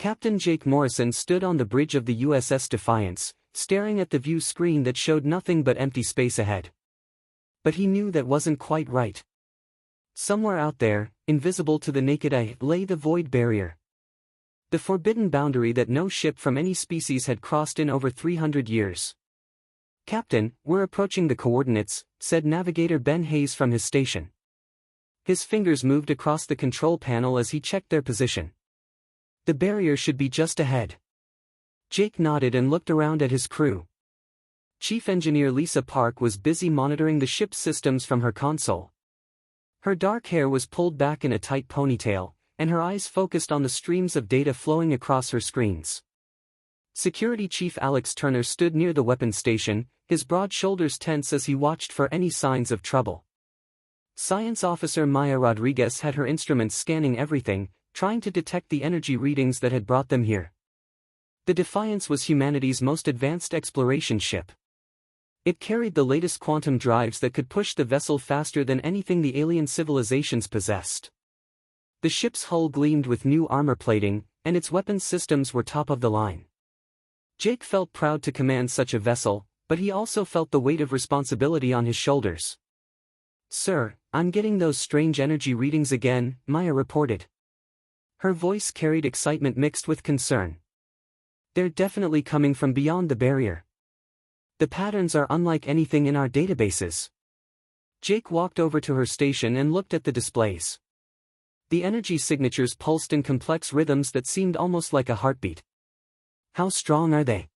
Captain Jake Morrison stood on the bridge of the USS Defiance, staring at the view screen that showed nothing but empty space ahead. But he knew that wasn't quite right. Somewhere out there, invisible to the naked eye, lay the void barrier. The forbidden boundary that no ship from any species had crossed in over 300 years. "Captain, we're approaching the coordinates," said Navigator Ben Hayes from his station. His fingers moved across the control panel as he checked their position. "The barrier should be just ahead." Jake nodded and looked around at his crew. Chief Engineer Lisa Park was busy monitoring the ship's systems from her console. Her dark hair was pulled back in a tight ponytail, and her eyes focused on the streams of data flowing across her screens. Security Chief Alex Turner stood near the weapons station, his broad shoulders tense as he watched for any signs of trouble. Science Officer Maya Rodriguez had her instruments scanning everything, trying to detect the energy readings that had brought them here. The Defiance was humanity's most advanced exploration ship. It carried the latest quantum drives that could push the vessel faster than anything the alien civilizations possessed. The ship's hull gleamed with new armor plating, and its weapons systems were top of the line. Jake felt proud to command such a vessel, but he also felt the weight of responsibility on his shoulders. "Sir, I'm getting those strange energy readings again," Maya reported. Her voice carried excitement mixed with concern. "They're definitely coming from beyond the barrier. The patterns are unlike anything in our databases." Jake walked over to her station and looked at the displays. The energy signatures pulsed in complex rhythms that seemed almost like a heartbeat. "How strong are they?"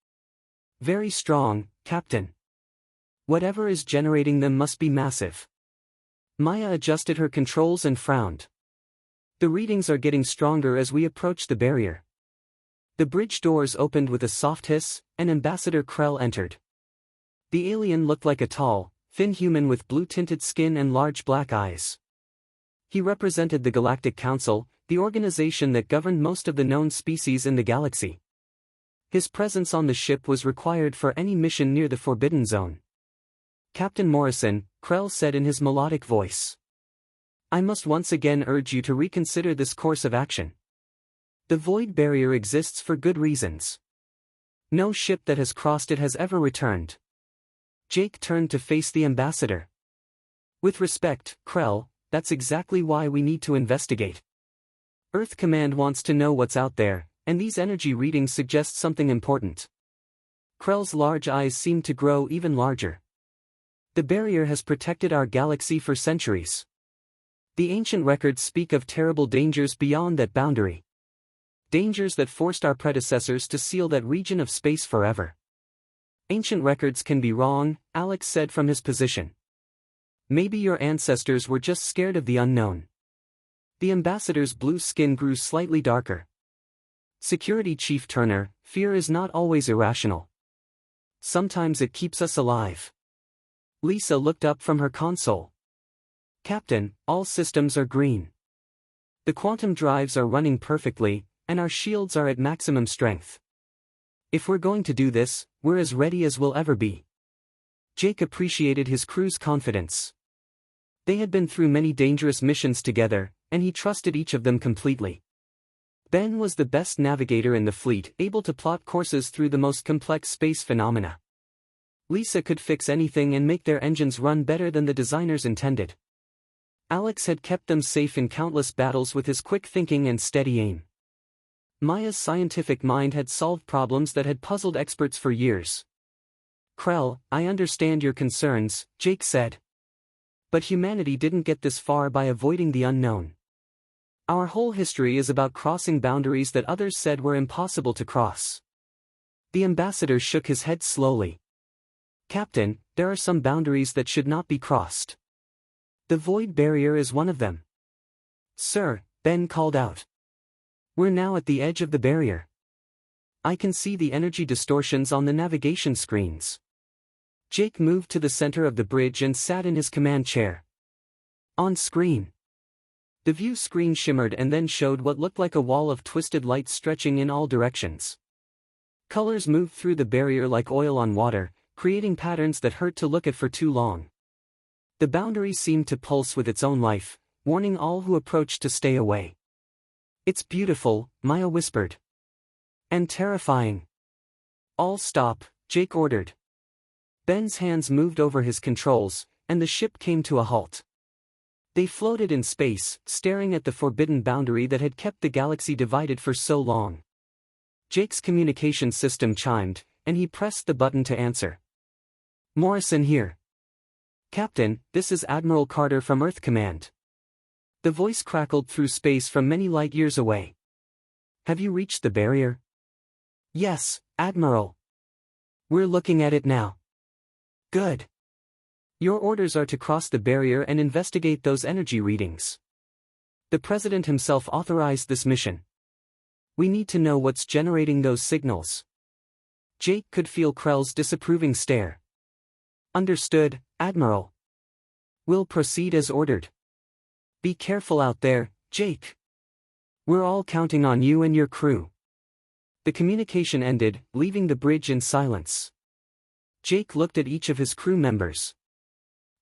"Very strong, Captain. Whatever is generating them must be massive." Maya adjusted her controls and frowned. "The readings are getting stronger as we approach the barrier." The bridge doors opened with a soft hiss, and Ambassador Krell entered. The alien looked like a tall, thin human with blue-tinted skin and large black eyes. He represented the Galactic Council, the organization that governed most of the known species in the galaxy. His presence on the ship was required for any mission near the Forbidden Zone. "Captain Morrison," Krell said in his melodic voice, "I must once again urge you to reconsider this course of action. The void barrier exists for good reasons. No ship that has crossed it has ever returned." Jake turned to face the ambassador. "With respect, Krell, that's exactly why we need to investigate. Earth Command wants to know what's out there, and these energy readings suggest something important." Krell's large eyes seemed to grow even larger. "The barrier has protected our galaxy for centuries. The ancient records speak of terrible dangers beyond that boundary. Dangers that forced our predecessors to seal that region of space forever." "Ancient records can be wrong," Alex said from his position. "Maybe your ancestors were just scared of the unknown." The ambassador's blue skin grew slightly darker. "Security Chief Turner, fear is not always irrational. Sometimes it keeps us alive." Lisa looked up from her console. "Captain, all systems are green. The quantum drives are running perfectly, and our shields are at maximum strength. If we're going to do this, we're as ready as we'll ever be." Jake appreciated his crew's confidence. They had been through many dangerous missions together, and he trusted each of them completely. Ben was the best navigator in the fleet, able to plot courses through the most complex space phenomena. Lisa could fix anything and make their engines run better than the designers intended. Alex had kept them safe in countless battles with his quick thinking and steady aim. Maya's scientific mind had solved problems that had puzzled experts for years. "Krell, I understand your concerns," Jake said. "But humanity didn't get this far by avoiding the unknown. Our whole history is about crossing boundaries that others said were impossible to cross." The ambassador shook his head slowly. "Captain, there are some boundaries that should not be crossed. The void barrier is one of them." "Sir," Ben called out. "We're now at the edge of the barrier. I can see the energy distortions on the navigation screens." Jake moved to the center of the bridge and sat in his command chair. On screen, the view screen shimmered and then showed what looked like a wall of twisted light stretching in all directions. Colors moved through the barrier like oil on water, creating patterns that hurt to look at for too long. The boundary seemed to pulse with its own life, warning all who approached to stay away. "It's beautiful," Maya whispered. And terrifying. All stop, Jake ordered. Ben's hands moved over his controls, and the ship came to a halt. They floated in space, staring at the forbidden boundary that had kept the galaxy divided for so long. Jake's communication system chimed, and he pressed the button to answer. Morrison here. Captain, this is Admiral Carter from Earth Command. The voice crackled through space from many light years away. Have you reached the barrier? Yes, Admiral. We're looking at it now. Good. Your orders are to cross the barrier and investigate those energy readings. The President himself authorized this mission. We need to know what's generating those signals. Jake could feel Krell's disapproving stare. Understood, Admiral. We'll proceed as ordered. Be careful out there, Jake. We're all counting on you and your crew. The communication ended, leaving the bridge in silence. Jake looked at each of his crew members.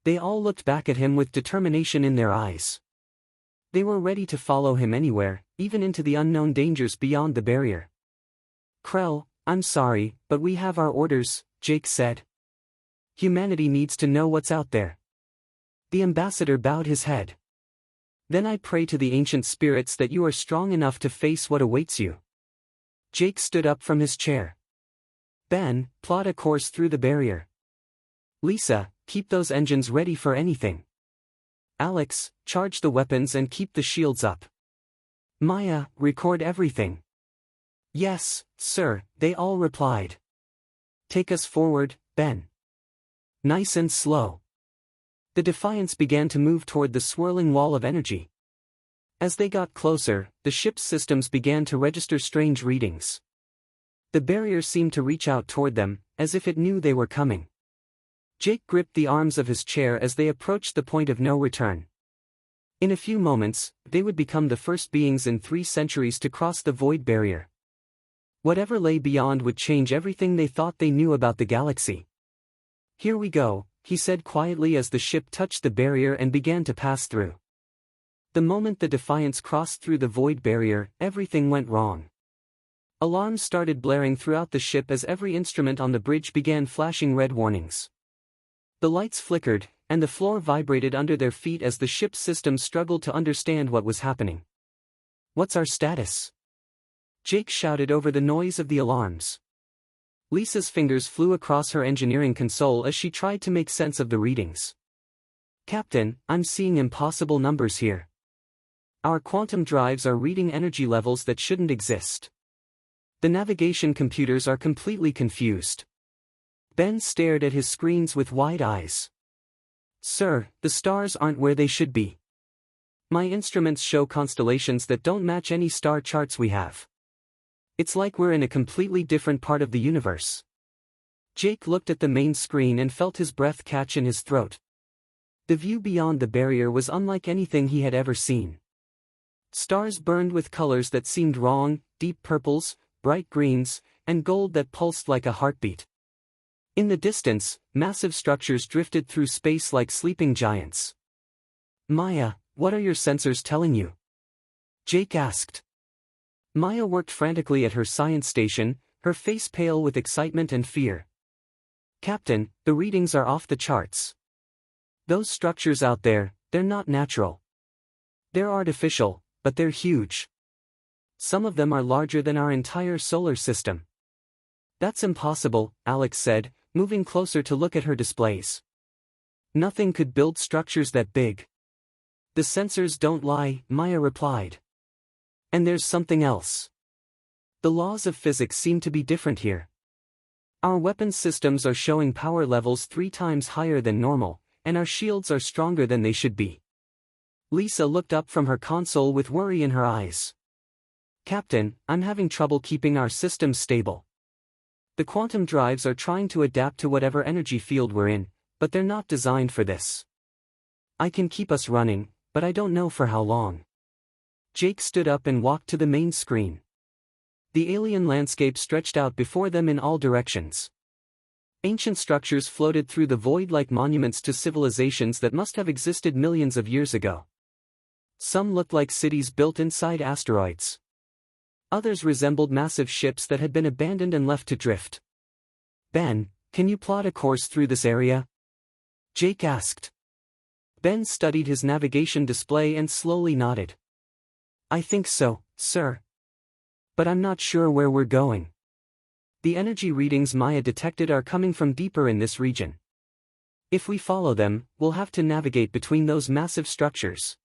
They all looked back at him with determination in their eyes. They were ready to follow him anywhere, even into the unknown dangers beyond the barrier. Krell, I'm sorry, but we have our orders, Jake said. Humanity needs to know what's out there. The ambassador bowed his head. Then I pray to the ancient spirits that you are strong enough to face what awaits you. Jake stood up from his chair. Ben, plot a course through the barrier. Lisa, keep those engines ready for anything. Alex, charge the weapons and keep the shields up. Maya, record everything. Yes, sir, they all replied. Take us forward, Ben. Nice and slow. The Defiance began to move toward the swirling wall of energy. As they got closer, the ship's systems began to register strange readings. The barrier seemed to reach out toward them, as if it knew they were coming. Jake gripped the arms of his chair as they approached the point of no return. In a few moments, they would become the first beings in 3 centuries to cross the void barrier. Whatever lay beyond would change everything they thought they knew about the galaxy. Here we go, he said quietly as the ship touched the barrier and began to pass through. The moment the Defiance crossed through the void barrier, everything went wrong. Alarms started blaring throughout the ship as every instrument on the bridge began flashing red warnings. The lights flickered, and the floor vibrated under their feet as the ship's systems struggled to understand what was happening. What's our status? Jake shouted over the noise of the alarms. Lisa's fingers flew across her engineering console as she tried to make sense of the readings. Captain, I'm seeing impossible numbers here. Our quantum drives are reading energy levels that shouldn't exist. The navigation computers are completely confused. Ben stared at his screens with wide eyes. Sir, the stars aren't where they should be. My instruments show constellations that don't match any star charts we have. It's like we're in a completely different part of the universe. Jake looked at the main screen and felt his breath catch in his throat. The view beyond the barrier was unlike anything he had ever seen. Stars burned with colors that seemed wrong, deep purples, bright greens, and gold that pulsed like a heartbeat. In the distance, massive structures drifted through space like sleeping giants. Maya, what are your sensors telling you? Jake asked. Maya worked frantically at her science station, her face pale with excitement and fear. Captain, the readings are off the charts. Those structures out there, they're not natural. They're artificial, but they're huge. Some of them are larger than our entire solar system. That's impossible, Alex said, moving closer to look at her displays. Nothing could build structures that big. The sensors don't lie, Maya replied. And there's something else. The laws of physics seem to be different here. Our weapons systems are showing power levels 3 times higher than normal, and our shields are stronger than they should be. Lisa looked up from her console with worry in her eyes. Captain, I'm having trouble keeping our systems stable. The quantum drives are trying to adapt to whatever energy field we're in, but they're not designed for this. I can keep us running, but I don't know for how long. Jake stood up and walked to the main screen. The alien landscape stretched out before them in all directions. Ancient structures floated through the void like monuments to civilizations that must have existed millions of years ago. Some looked like cities built inside asteroids. Others resembled massive ships that had been abandoned and left to drift. Ben, can you plot a course through this area? Jake asked. Ben studied his navigation display and slowly nodded. I think so, sir. But I'm not sure where we're going. The energy readings Maya detected are coming from deeper in this region. If we follow them, we'll have to navigate between those massive structures.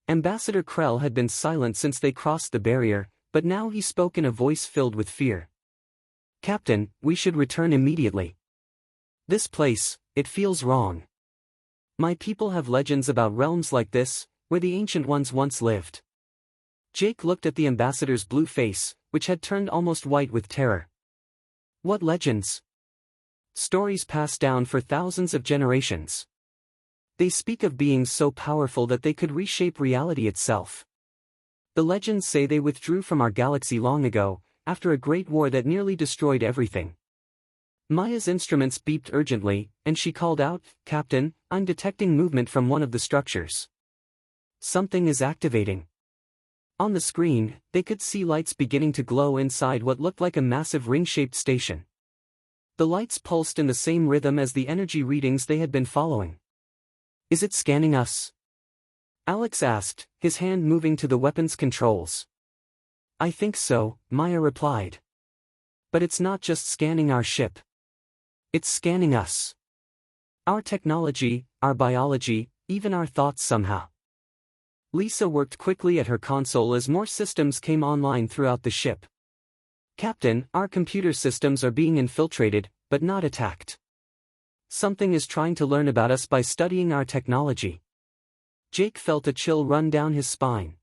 Ambassador Krell had been silent since they crossed the barrier, but now he spoke in a voice filled with fear. Captain, we should return immediately. This place, it feels wrong. My people have legends about realms like this, where the ancient ones once lived. Jake looked at the ambassador's blue face, which had turned almost white with terror. What legends? Stories passed down for thousands of generations. They speak of beings so powerful that they could reshape reality itself. The legends say they withdrew from our galaxy long ago, after a great war that nearly destroyed everything. Maya's instruments beeped urgently, and she called out, Captain, I'm detecting movement from one of the structures. Something is activating. On the screen, they could see lights beginning to glow inside what looked like a massive ring-shaped station. The lights pulsed in the same rhythm as the energy readings they had been following. Is it scanning us? Alex asked, his hand moving to the weapon's controls. I think so, Maya replied. But it's not just scanning our ship. It's scanning us. Our technology, our biology, even our thoughts somehow. Lisa worked quickly at her console as more systems came online throughout the ship. Captain, our computer systems are being infiltrated, but not attacked. Something is trying to learn about us by studying our technology. Jake felt a chill run down his spine.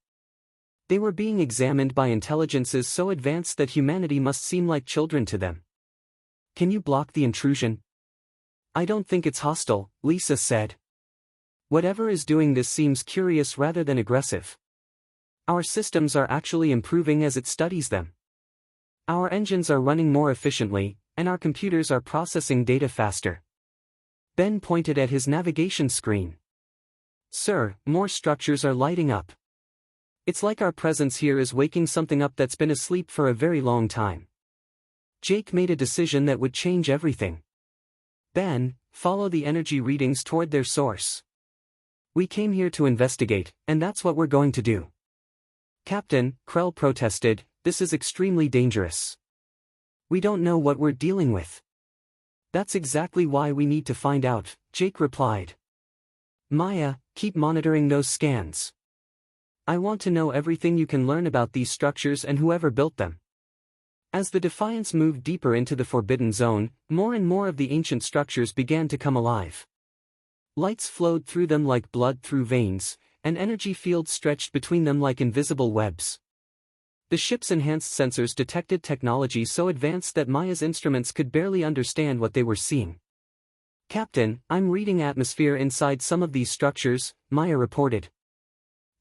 They were being examined by intelligences so advanced that humanity must seem like children to them. Can you block the intrusion? I don't think it's hostile, Lisa said. Whatever is doing this seems curious rather than aggressive. Our systems are actually improving as it studies them. Our engines are running more efficiently, and our computers are processing data faster. Ben pointed at his navigation screen. Sir, more structures are lighting up. It's like our presence here is waking something up that's been asleep for a very long time. Jake made a decision that would change everything. Ben, follow the energy readings toward their source. We came here to investigate, and that's what we're going to do. Captain, Krell protested, this is extremely dangerous. We don't know what we're dealing with. That's exactly why we need to find out, Jake replied. Maya, keep monitoring those scans. I want to know everything you can learn about these structures and whoever built them. As the Defiance moved deeper into the Forbidden Zone, more and more of the ancient structures began to come alive. Lights flowed through them like blood through veins, and energy fields stretched between them like invisible webs. The ship's enhanced sensors detected technology so advanced that Maya's instruments could barely understand what they were seeing. Captain, I'm reading atmosphere inside some of these structures, Maya reported.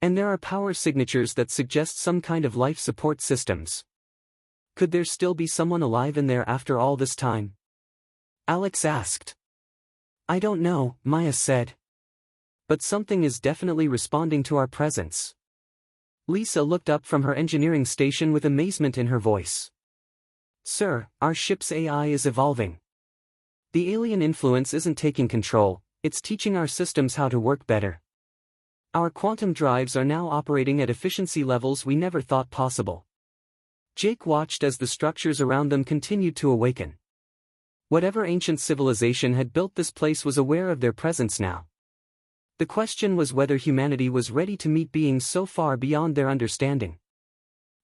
And there are power signatures that suggest some kind of life support systems. Could there still be someone alive in there after all this time? Alex asked. I don't know, Maya said. But something is definitely responding to our presence. Lisa looked up from her engineering station with amazement in her voice. Sir, our ship's AI is evolving. The alien influence isn't taking control, it's teaching our systems how to work better. Our quantum drives are now operating at efficiency levels we never thought possible. Jake watched as the structures around them continued to awaken. Whatever ancient civilization had built this place was aware of their presence now. The question was whether humanity was ready to meet beings so far beyond their understanding.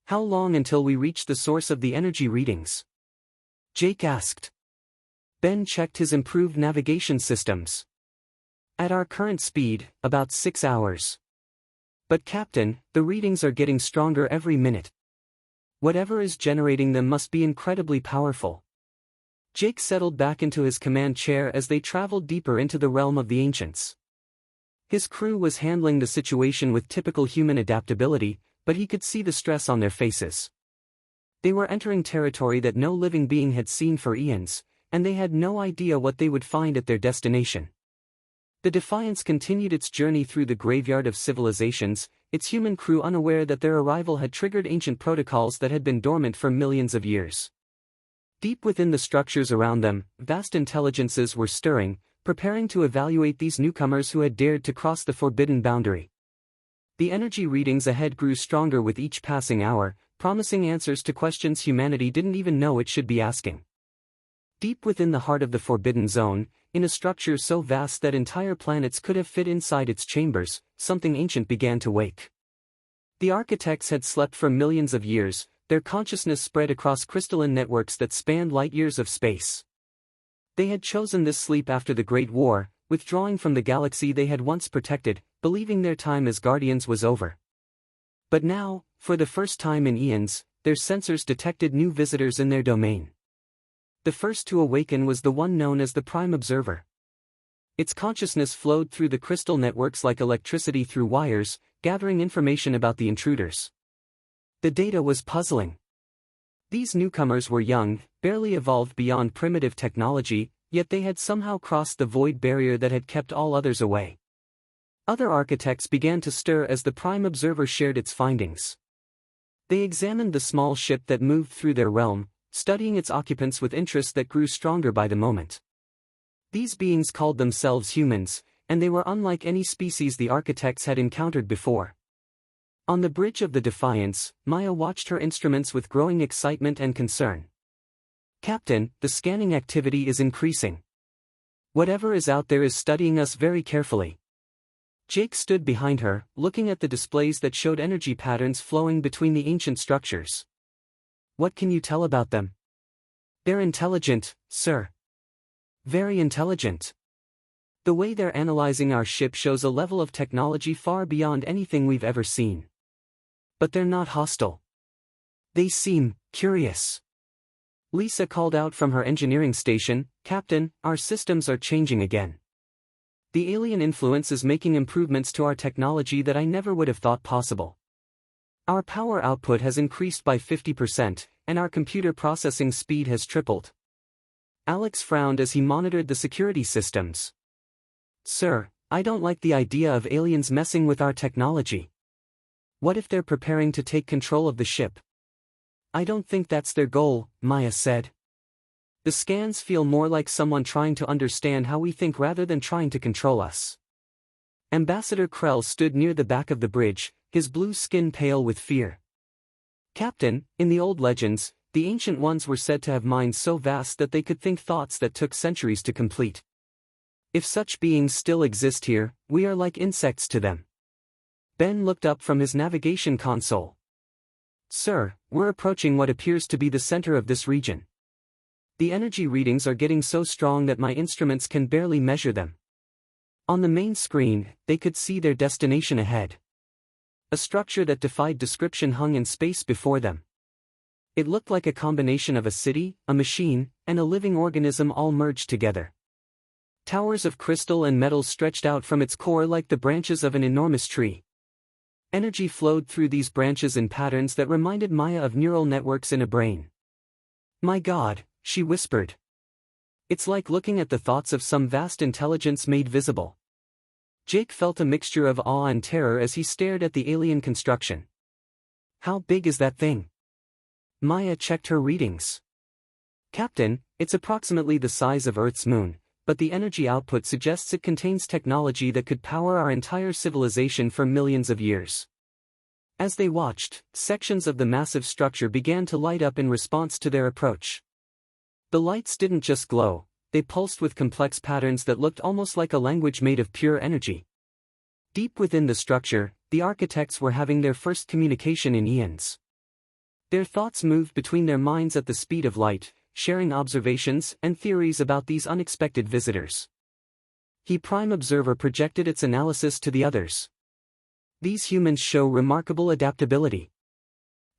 How long until we reach the source of the energy readings? Jake asked. Ben checked his improved navigation systems. At our current speed, about 6 hours. But Captain, the readings are getting stronger every minute. Whatever is generating them must be incredibly powerful. Jake settled back into his command chair as they traveled deeper into the realm of the ancients. His crew was handling the situation with typical human adaptability, but he could see the stress on their faces. They were entering territory that no living being had seen for eons, and they had no idea what they would find at their destination. The Defiance continued its journey through the graveyard of civilizations, its human crew unaware that their arrival had triggered ancient protocols that had been dormant for millions of years. Deep within the structures around them, vast intelligences were stirring, preparing to evaluate these newcomers who had dared to cross the forbidden boundary. The energy readings ahead grew stronger with each passing hour, promising answers to questions humanity didn't even know it should be asking. Deep within the heart of the Forbidden Zone, in a structure so vast that entire planets could have fit inside its chambers, something ancient began to wake. The architects had slept for millions of years, their consciousness spread across crystalline networks that spanned light-years of space. They had chosen this sleep after the Great War, withdrawing from the galaxy they had once protected, believing their time as guardians was over. But now, for the first time in eons, their sensors detected new visitors in their domain. The first to awaken was the one known as the Prime Observer. Its consciousness flowed through the crystal networks like electricity through wires, gathering information about the intruders. The data was puzzling. These newcomers were young, barely evolved beyond primitive technology, yet they had somehow crossed the void barrier that had kept all others away. Other architects began to stir as the Prime Observer shared its findings. They examined the small ship that moved through their realm, studying its occupants with interest that grew stronger by the moment. These beings called themselves humans, and they were unlike any species the architects had encountered before. On the bridge of the Defiance, Maya watched her instruments with growing excitement and concern. "Captain, the scanning activity is increasing. Whatever is out there is studying us very carefully." Jake stood behind her, looking at the displays that showed energy patterns flowing between the ancient structures. "What can you tell about them?" "They're intelligent, sir. Very intelligent. The way they're analyzing our ship shows a level of technology far beyond anything we've ever seen. But they're not hostile. They seem curious." Lisa called out from her engineering station, "Captain, our systems are changing again. The alien influence is making improvements to our technology that I never would have thought possible. Our power output has increased by 50%, and our computer processing speed has tripled." Alex frowned as he monitored the security systems. "Sir, I don't like the idea of aliens messing with our technology. What if they're preparing to take control of the ship?" "I don't think that's their goal," Maya said. "The scans feel more like someone trying to understand how we think rather than trying to control us." Ambassador Krell stood near the back of the bridge, his blue skin pale with fear. "Captain, in the old legends, the ancient ones were said to have minds so vast that they could think thoughts that took centuries to complete. If such beings still exist here, we are like insects to them." Ben looked up from his navigation console. "Sir, we're approaching what appears to be the center of this region. The energy readings are getting so strong that my instruments can barely measure them." On the main screen, they could see their destination ahead. A structure that defied description hung in space before them. It looked like a combination of a city, a machine, and a living organism all merged together. Towers of crystal and metal stretched out from its core like the branches of an enormous tree. Energy flowed through these branches in patterns that reminded Maya of neural networks in a brain. "My God," she whispered. "It's like looking at the thoughts of some vast intelligence made visible." Jake felt a mixture of awe and terror as he stared at the alien construction. "How big is that thing?" Maya checked her readings. "Captain, it's approximately the size of Earth's moon, but the energy output suggests it contains technology that could power our entire civilization for millions of years." As they watched, sections of the massive structure began to light up in response to their approach. The lights didn't just glow, they pulsed with complex patterns that looked almost like a language made of pure energy. Deep within the structure, the architects were having their first communication in eons. Their thoughts moved between their minds at the speed of light, sharing observations and theories about these unexpected visitors. The Prime Observer projected its analysis to the others. "These humans show remarkable adaptability.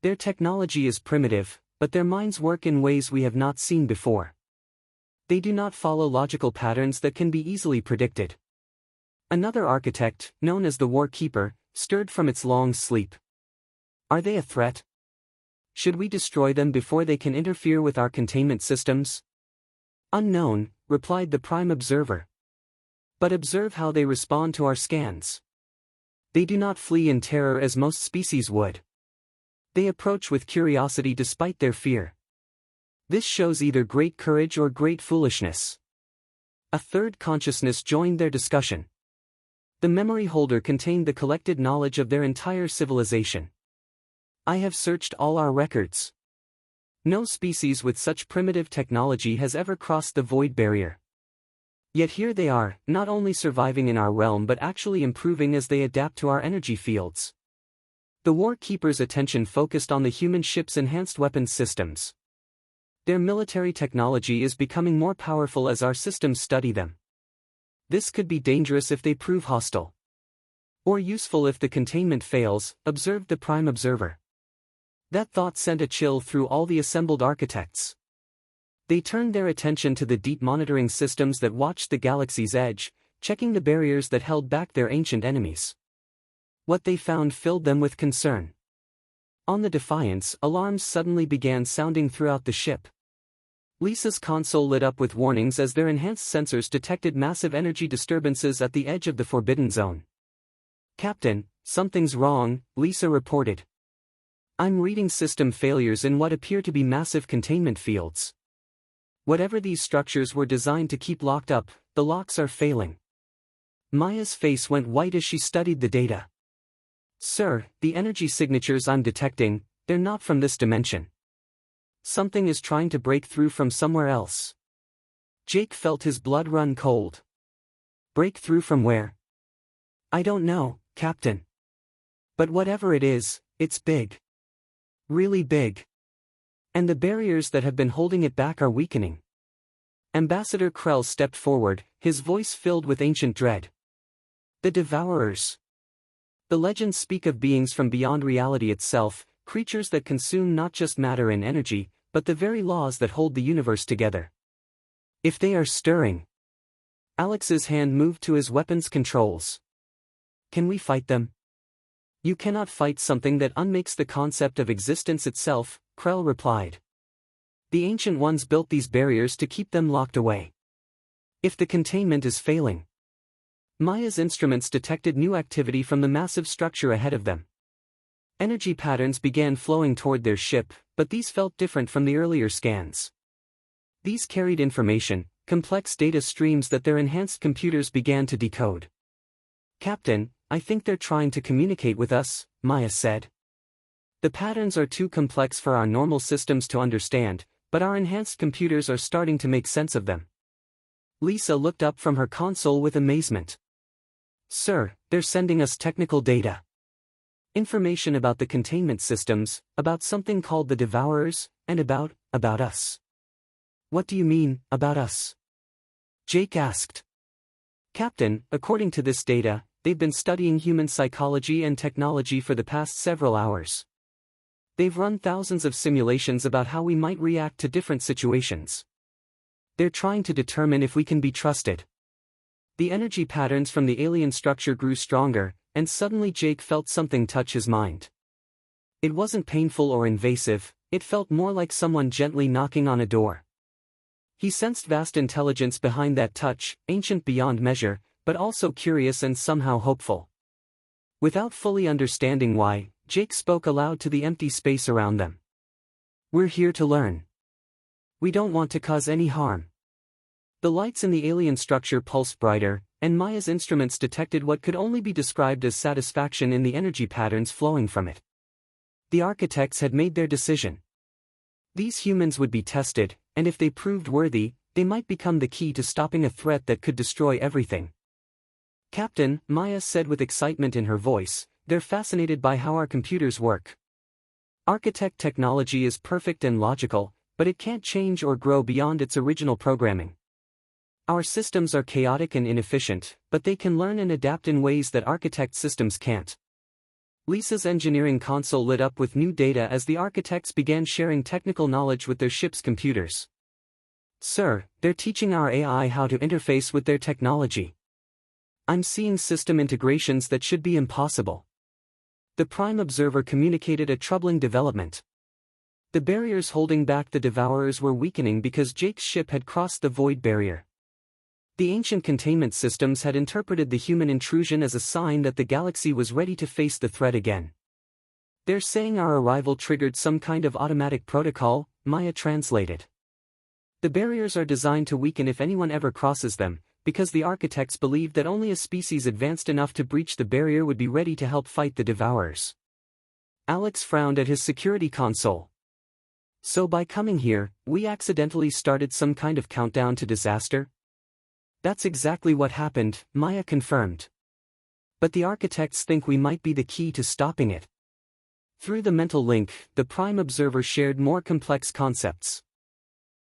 Their technology is primitive, but their minds work in ways we have not seen before. They do not follow logical patterns that can be easily predicted." Another architect, known as the War Keeper, stirred from its long sleep. "Are they a threat? Should we destroy them before they can interfere with our containment systems?" "Unknown," replied the Prime Observer. "But observe how they respond to our scans. They do not flee in terror as most species would. They approach with curiosity despite their fear. This shows either great courage or great foolishness. A third consciousness joined their discussion. The memory holder contained the collected knowledge of their entire civilization. I have searched all our records. No species with such primitive technology has ever crossed the void barrier. Yet here they are, not only surviving in our realm but actually improving as they adapt to our energy fields. The War Keeper's attention focused on the human ship's enhanced weapons systems. Their military technology is becoming more powerful as our systems study them. This could be dangerous if they prove hostile. Or useful if the containment fails, observed the Prime Observer. That thought sent a chill through all the assembled architects. They turned their attention to the deep monitoring systems that watched the galaxy's edge, checking the barriers that held back their ancient enemies. What they found filled them with concern. On the Defiance, alarms suddenly began sounding throughout the ship. Lisa's console lit up with warnings as their enhanced sensors detected massive energy disturbances at the edge of the Forbidden Zone. "Captain, something's wrong," Lisa reported. "I'm reading system failures in what appear to be massive containment fields. Whatever these structures were designed to keep locked up, the locks are failing." Maya's face went white as she studied the data. "Sir, the energy signatures I'm detecting, they're not from this dimension. Something is trying to break through from somewhere else." Jake felt his blood run cold. "Break through from where?" "I don't know, Captain. But whatever it is, it's big. Really big. And the barriers that have been holding it back are weakening." Ambassador Krell stepped forward, his voice filled with ancient dread. "The Devourers. The legends speak of beings from beyond reality itself, creatures that consume not just matter and energy, but the very laws that hold the universe together. If they are stirring..." Alex's hand moved to his weapons controls. "Can we fight them?" "You cannot fight something that unmakes the concept of existence itself," Krell replied. "The Ancient Ones built these barriers to keep them locked away. If the containment is failing..." Maya's instruments detected new activity from the massive structure ahead of them. Energy patterns began flowing toward their ship, but these felt different from the earlier scans. These carried information, complex data streams that their enhanced computers began to decode. "Captain, I think they're trying to communicate with us," Maya said. "The patterns are too complex for our normal systems to understand, but our enhanced computers are starting to make sense of them." Lisa looked up from her console with amazement. "Sir, they're sending us technical data. Information about the containment systems, about something called the Devourers, and about us." "What do you mean, about us?" Jake asked. "Captain, according to this data, they've been studying human psychology and technology for the past several hours. They've run thousands of simulations about how we might react to different situations. They're trying to determine if we can be trusted." The energy patterns from the alien structure grew stronger, and suddenly Jake felt something touch his mind. It wasn't painful or invasive, it felt more like someone gently knocking on a door. He sensed vast intelligence behind that touch, ancient beyond measure, but also curious and somehow hopeful. Without fully understanding why, Jake spoke aloud to the empty space around them. "We're here to learn. We don't want to cause any harm." The lights in the alien structure pulsed brighter, and Maya's instruments detected what could only be described as satisfaction in the energy patterns flowing from it. The architects had made their decision. These humans would be tested, and if they proved worthy, they might become the key to stopping a threat that could destroy everything. "Captain," Maya said with excitement in her voice, "they're fascinated by how our computers work. Architect technology is perfect and logical, but it can't change or grow beyond its original programming. Our systems are chaotic and inefficient, but they can learn and adapt in ways that architect systems can't." Lisa's engineering console lit up with new data as the architects began sharing technical knowledge with their ship's computers. "Sir, they're teaching our AI how to interface with their technology. I'm seeing system integrations that should be impossible." The Prime Observer communicated a troubling development. The barriers holding back the Devourers were weakening because Jake's ship had crossed the void barrier. The ancient containment systems had interpreted the human intrusion as a sign that the galaxy was ready to face the threat again. "They're saying our arrival triggered some kind of automatic protocol," Maya translated. "The barriers are designed to weaken if anyone ever crosses them, because the architects believed that only a species advanced enough to breach the barrier would be ready to help fight the Devourers." Alex frowned at his security console. "So by coming here, we accidentally started some kind of countdown to disaster?" "That's exactly what happened," Maya confirmed. "But the architects think we might be the key to stopping it." Through the mental link, the Prime Observer shared more complex concepts.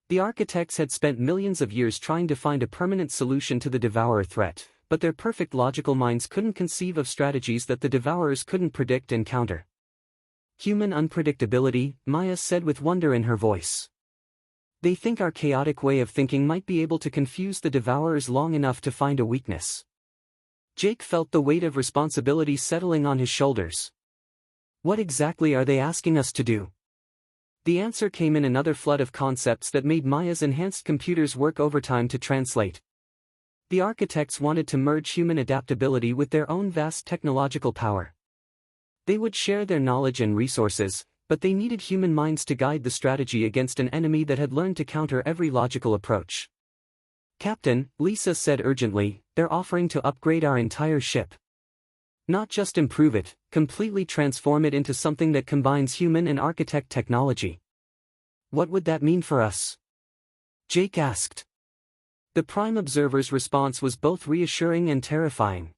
The architects had spent millions of years trying to find a permanent solution to the Devourer threat, but their perfect logical minds couldn't conceive of strategies that the Devourers couldn't predict and counter. "Human unpredictability," Maya said with wonder in her voice. "They think our chaotic way of thinking might be able to confuse the Devourers long enough to find a weakness." Jake felt the weight of responsibility settling on his shoulders. "What exactly are they asking us to do?" The answer came in another flood of concepts that made Maya's enhanced computers work overtime to translate. The architects wanted to merge human adaptability with their own vast technological power. They would share their knowledge and resources, but they needed human minds to guide the strategy against an enemy that had learned to counter every logical approach. "Captain," Lisa said urgently, "they're offering to upgrade our entire ship. Not just improve it, completely transform it into something that combines human and architect technology." "What would that mean for us?" Jake asked. The Prime Observer's response was both reassuring and terrifying.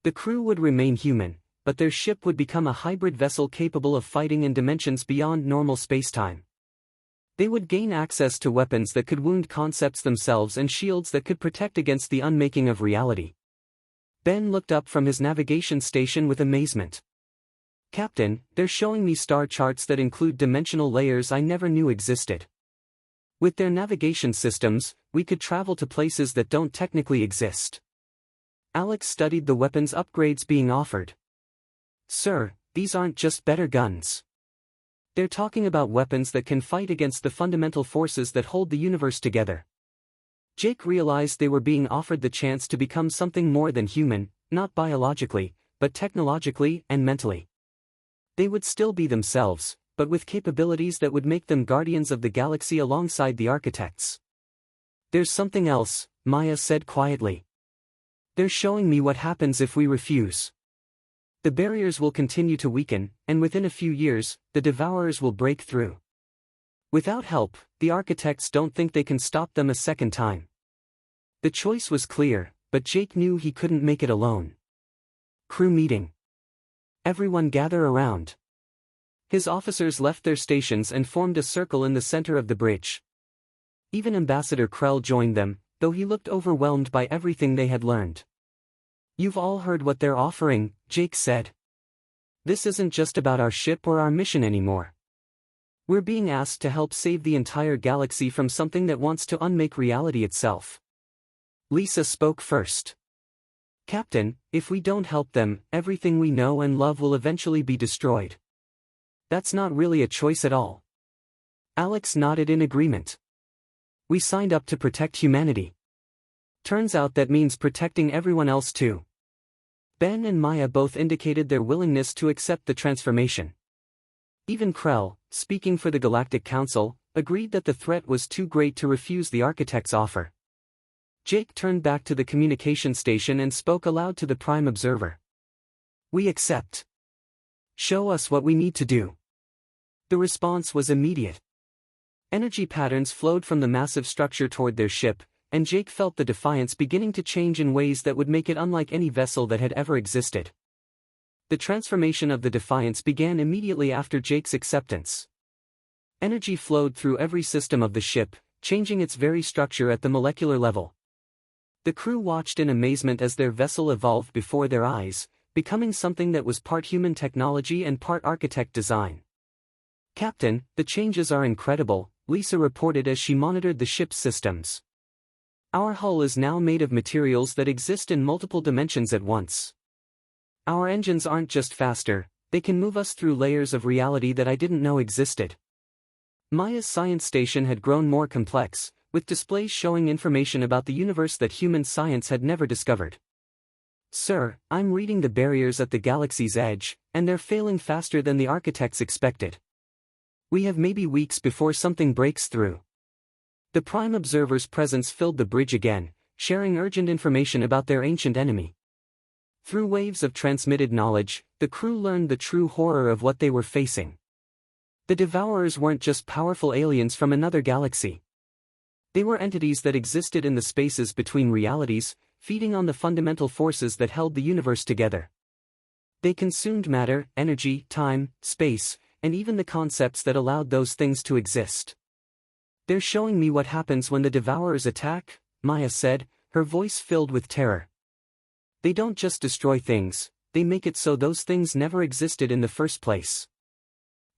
The crew would remain human, but their ship would become a hybrid vessel capable of fighting in dimensions beyond normal spacetime. They would gain access to weapons that could wound concepts themselves and shields that could protect against the unmaking of reality. Ben looked up from his navigation station with amazement. "Captain, they're showing me star charts that include dimensional layers I never knew existed. With their navigation systems, we could travel to places that don't technically exist." Alex studied the weapons upgrades being offered. "Sir, these aren't just better guns. They're talking about weapons that can fight against the fundamental forces that hold the universe together." Jake realized they were being offered the chance to become something more than human, not biologically, but technologically and mentally. They would still be themselves, but with capabilities that would make them guardians of the galaxy alongside the architects. "There's something else," Maya said quietly. "They're showing me what happens if we refuse. The barriers will continue to weaken, and within a few years, the Devourers will break through. Without help, the architects don't think they can stop them a second time." The choice was clear, but Jake knew he couldn't make it alone. Crew meeting. "Everyone gather around." His officers left their stations and formed a circle in the center of the bridge. Even Ambassador Krell joined them, though he looked overwhelmed by everything they had learned. "You've all heard what they're offering," Jake said. "This isn't just about our ship or our mission anymore. We're being asked to help save the entire galaxy from something that wants to unmake reality itself." Lisa spoke first. "Captain, if we don't help them, everything we know and love will eventually be destroyed." "That's not really a choice at all." Alex nodded in agreement. "We signed up to protect humanity. Turns out that means protecting everyone else too." Ben and Maya both indicated their willingness to accept the transformation. Even Krell, speaking for the Galactic Council, agreed that the threat was too great to refuse the architect's offer. Jake turned back to the communication station and spoke aloud to the Prime Observer. "We accept. Show us what we need to do." The response was immediate. Energy patterns flowed from the massive structure toward their ship, and Jake felt the Defiance beginning to change in ways that would make it unlike any vessel that had ever existed. The transformation of the Defiance began immediately after Jake's acceptance. Energy flowed through every system of the ship, changing its very structure at the molecular level. The crew watched in amazement as their vessel evolved before their eyes, becoming something that was part human technology and part architect design. "Captain, the changes are incredible," Lisa reported as she monitored the ship's systems. "Our hull is now made of materials that exist in multiple dimensions at once. Our engines aren't just faster, they can move us through layers of reality that I didn't know existed." Maya's science station had grown more complex, with displays showing information about the universe that human science had never discovered. "Sir, I'm reading the barriers at the galaxy's edge, and they're failing faster than the architects expected. We have maybe weeks before something breaks through." The Prime Observer's presence filled the bridge again, sharing urgent information about their ancient enemy. Through waves of transmitted knowledge, the crew learned the true horror of what they were facing. The Devourers weren't just powerful aliens from another galaxy. They were entities that existed in the spaces between realities, feeding on the fundamental forces that held the universe together. They consumed matter, energy, time, space, and even the concepts that allowed those things to exist. "They're showing me what happens when the Devourers attack," Maya said, her voice filled with terror. "They don't just destroy things, they make it so those things never existed in the first place.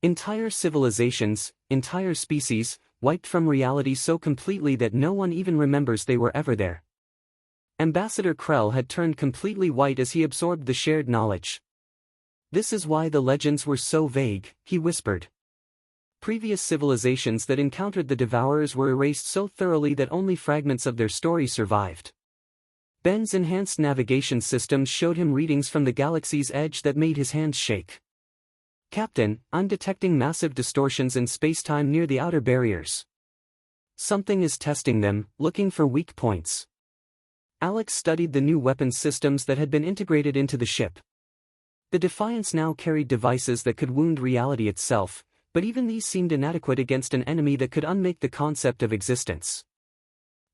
Entire civilizations, entire species, wiped from reality so completely that no one even remembers they were ever there." Ambassador Krell had turned completely white as he absorbed the shared knowledge. "This is why the legends were so vague," he whispered. Previous civilizations that encountered the Devourers were erased so thoroughly that only fragments of their story survived. Ben's enhanced navigation systems showed him readings from the galaxy's edge that made his hands shake. "Captain, I'm detecting massive distortions in spacetime near the outer barriers. Something is testing them, looking for weak points." Alex studied the new weapons systems that had been integrated into the ship. The Defiance now carried devices that could wound reality itself, but even these seemed inadequate against an enemy that could unmake the concept of existence.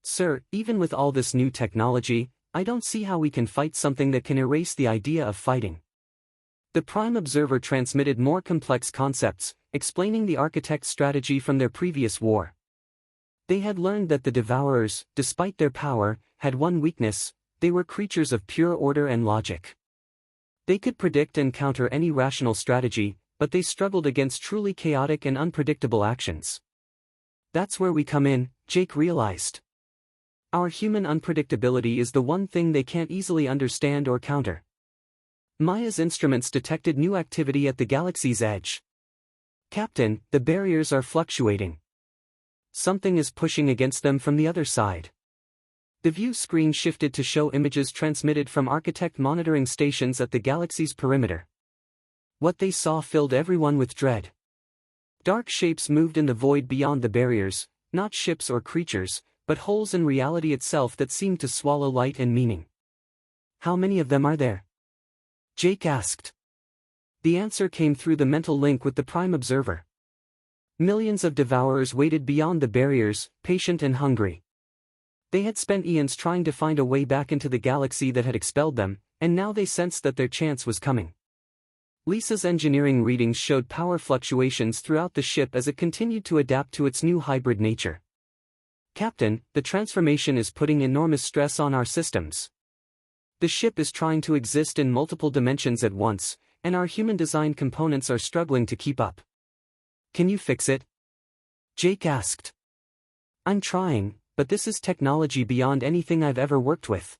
"Sir, even with all this new technology, I don't see how we can fight something that can erase the idea of fighting." The Prime Observer transmitted more complex concepts, explaining the Architect's strategy from their previous war. They had learned that the Devourers, despite their power, had one weakness: they were creatures of pure order and logic. They could predict and counter any rational strategy, but they struggled against truly chaotic and unpredictable actions. "That's where we come in," Jake realized. "Our human unpredictability is the one thing they can't easily understand or counter." Maya's instruments detected new activity at the galaxy's edge. "Captain, the barriers are fluctuating. Something is pushing against them from the other side." The view screen shifted to show images transmitted from Architect monitoring stations at the galaxy's perimeter. What they saw filled everyone with dread. Dark shapes moved in the void beyond the barriers, not ships or creatures, but holes in reality itself that seemed to swallow light and meaning. "How many of them are there?" Jake asked. The answer came through the mental link with the Prime Observer. Millions of Devourers waited beyond the barriers, patient and hungry. They had spent eons trying to find a way back into the galaxy that had expelled them, and now they sensed that their chance was coming. Lisa's engineering readings showed power fluctuations throughout the ship as it continued to adapt to its new hybrid nature. "Captain, the transformation is putting enormous stress on our systems. The ship is trying to exist in multiple dimensions at once, and our human-designed components are struggling to keep up. Can you fix it?" Jake asked. "I'm trying, but this is technology beyond anything I've ever worked with.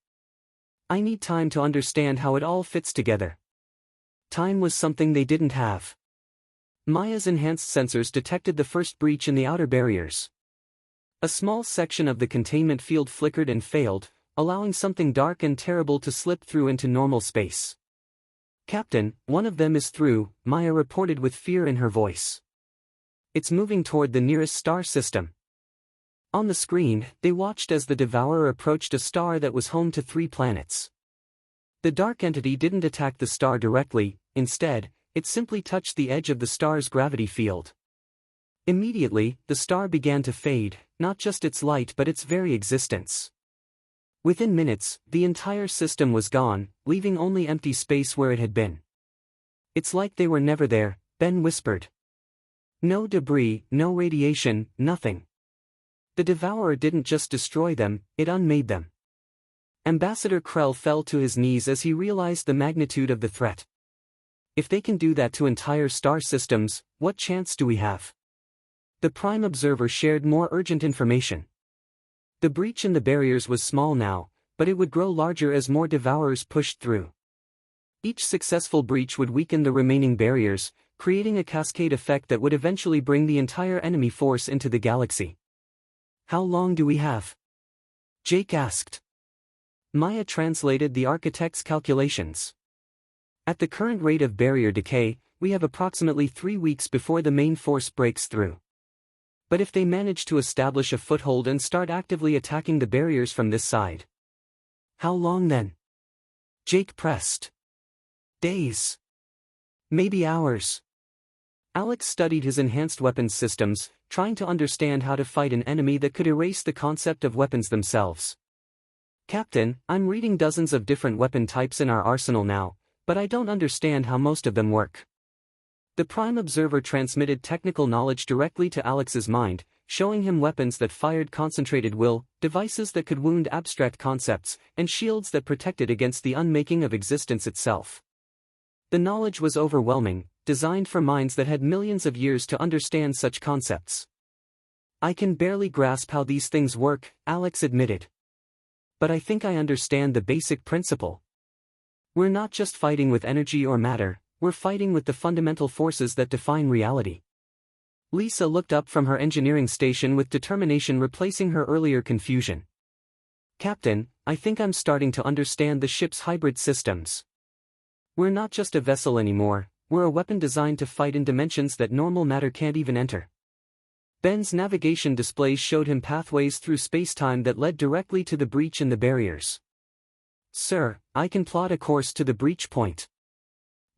I need time to understand how it all fits together." Time was something they didn't have. Maya's enhanced sensors detected the first breach in the outer barriers. A small section of the containment field flickered and failed, allowing something dark and terrible to slip through into normal space. "Captain, one of them is through," Maya reported with fear in her voice. "It's moving toward the nearest star system." On the screen, they watched as the Devourer approached a star that was home to 3 planets. The dark entity didn't attack the star directly, instead, it simply touched the edge of the star's gravity field. Immediately, the star began to fade, not just its light but its very existence. Within minutes, the entire system was gone, leaving only empty space where it had been. "It's like they were never there," Ben whispered. "No debris, no radiation, nothing. The Devourer didn't just destroy them, it unmade them." Ambassador Krell fell to his knees as he realized the magnitude of the threat. "If they can do that to entire star systems, what chance do we have?" The Prime Observer shared more urgent information. The breach in the barriers was small now, but it would grow larger as more Devourers pushed through. Each successful breach would weaken the remaining barriers, creating a cascade effect that would eventually bring the entire enemy force into the galaxy. How long do we have? Jake asked. Maya translated the architect's calculations. At the current rate of barrier decay, we have approximately 3 weeks before the main force breaks through. But if they manage to establish a foothold and start actively attacking the barriers from this side? How long then? Jake pressed. Days. Maybe hours. Alex studied his enhanced weapons systems, trying to understand how to fight an enemy that could erase the concept of weapons themselves. Captain, I'm reading dozens of different weapon types in our arsenal now, but I don't understand how most of them work. The Prime Observer transmitted technical knowledge directly to Alex's mind, showing him weapons that fired concentrated will, devices that could wound abstract concepts, and shields that protected against the unmaking of existence itself. The knowledge was overwhelming, designed for minds that had millions of years to understand such concepts. I can barely grasp how these things work, Alex admitted. But I think I understand the basic principle. We're not just fighting with energy or matter, we're fighting with the fundamental forces that define reality. Lisa looked up from her engineering station with determination, replacing her earlier confusion. Captain, I think I'm starting to understand the ship's hybrid systems. We're not just a vessel anymore, we're a weapon designed to fight in dimensions that normal matter can't even enter. Ben's navigation displays showed him pathways through space-time that led directly to the breach in the barriers. Sir, I can plot a course to the breach point.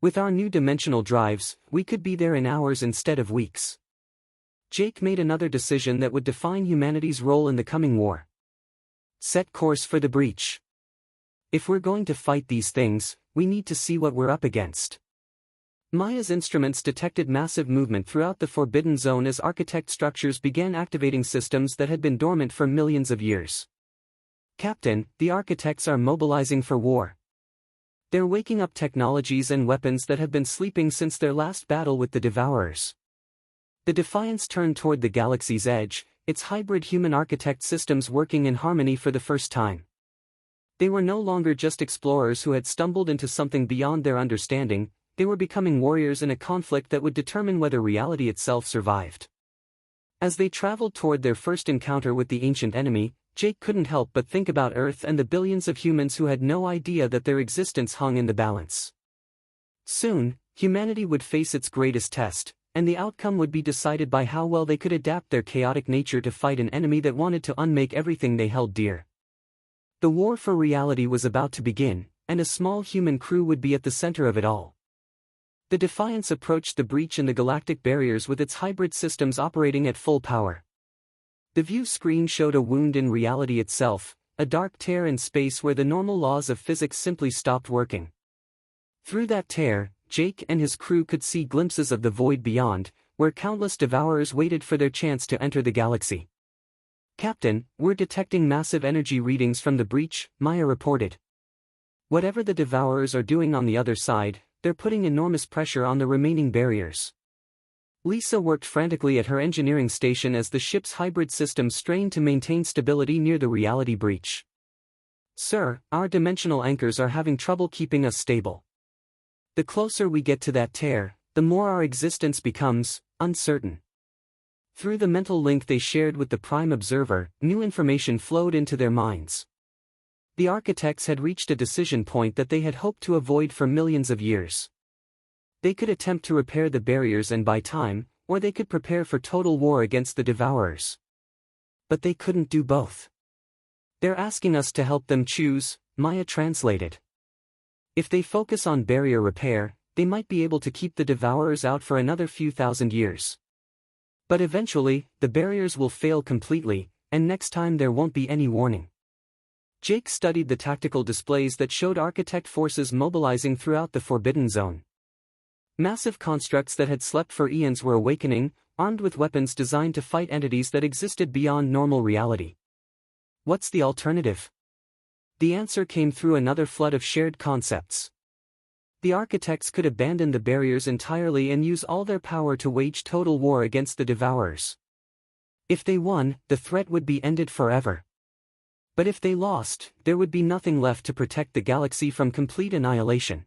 With our new dimensional drives, we could be there in hours instead of weeks. Jake made another decision that would define humanity's role in the coming war. Set course for the breach. If we're going to fight these things, we need to see what we're up against. Maya's instruments detected massive movement throughout the Forbidden Zone as architect structures began activating systems that had been dormant for millions of years. Captain, the architects are mobilizing for war. They're waking up technologies and weapons that have been sleeping since their last battle with the Devourers. The Defiance turned toward the galaxy's edge, its hybrid human architect systems working in harmony for the first time. They were no longer just explorers who had stumbled into something beyond their understanding, they were becoming warriors in a conflict that would determine whether reality itself survived. As they traveled toward their first encounter with the ancient enemy, Jake couldn't help but think about Earth and the billions of humans who had no idea that their existence hung in the balance. Soon, humanity would face its greatest test, and the outcome would be decided by how well they could adapt their chaotic nature to fight an enemy that wanted to unmake everything they held dear. The war for reality was about to begin, and a small human crew would be at the center of it all. The Defiance approached the breach in the galactic barriers with its hybrid systems operating at full power. The view screen showed a wound in reality itself, a dark tear in space where the normal laws of physics simply stopped working. Through that tear, Jake and his crew could see glimpses of the void beyond, where countless Devourers waited for their chance to enter the galaxy. Captain, we're detecting massive energy readings from the breach, Maya reported. Whatever the Devourers are doing on the other side, they're putting enormous pressure on the remaining barriers. Lisa worked frantically at her engineering station as the ship's hybrid system strained to maintain stability near the reality breach. Sir, our dimensional anchors are having trouble keeping us stable. The closer we get to that tear, the more our existence becomes uncertain. Through the mental link they shared with the Prime Observer, new information flowed into their minds. The architects had reached a decision point that they had hoped to avoid for millions of years. They could attempt to repair the barriers and buy time, or they could prepare for total war against the Devourers. But they couldn't do both. They're asking us to help them choose, Maya translated. If they focus on barrier repair, they might be able to keep the Devourers out for another few thousand years. But eventually, the barriers will fail completely, and next time there won't be any warning. Jake studied the tactical displays that showed architect forces mobilizing throughout the Forbidden Zone. Massive constructs that had slept for eons were awakening, armed with weapons designed to fight entities that existed beyond normal reality. What's the alternative? The answer came through another flood of shared concepts. The architects could abandon the barriers entirely and use all their power to wage total war against the Devourers. If they won, the threat would be ended forever. But if they lost, there would be nothing left to protect the galaxy from complete annihilation.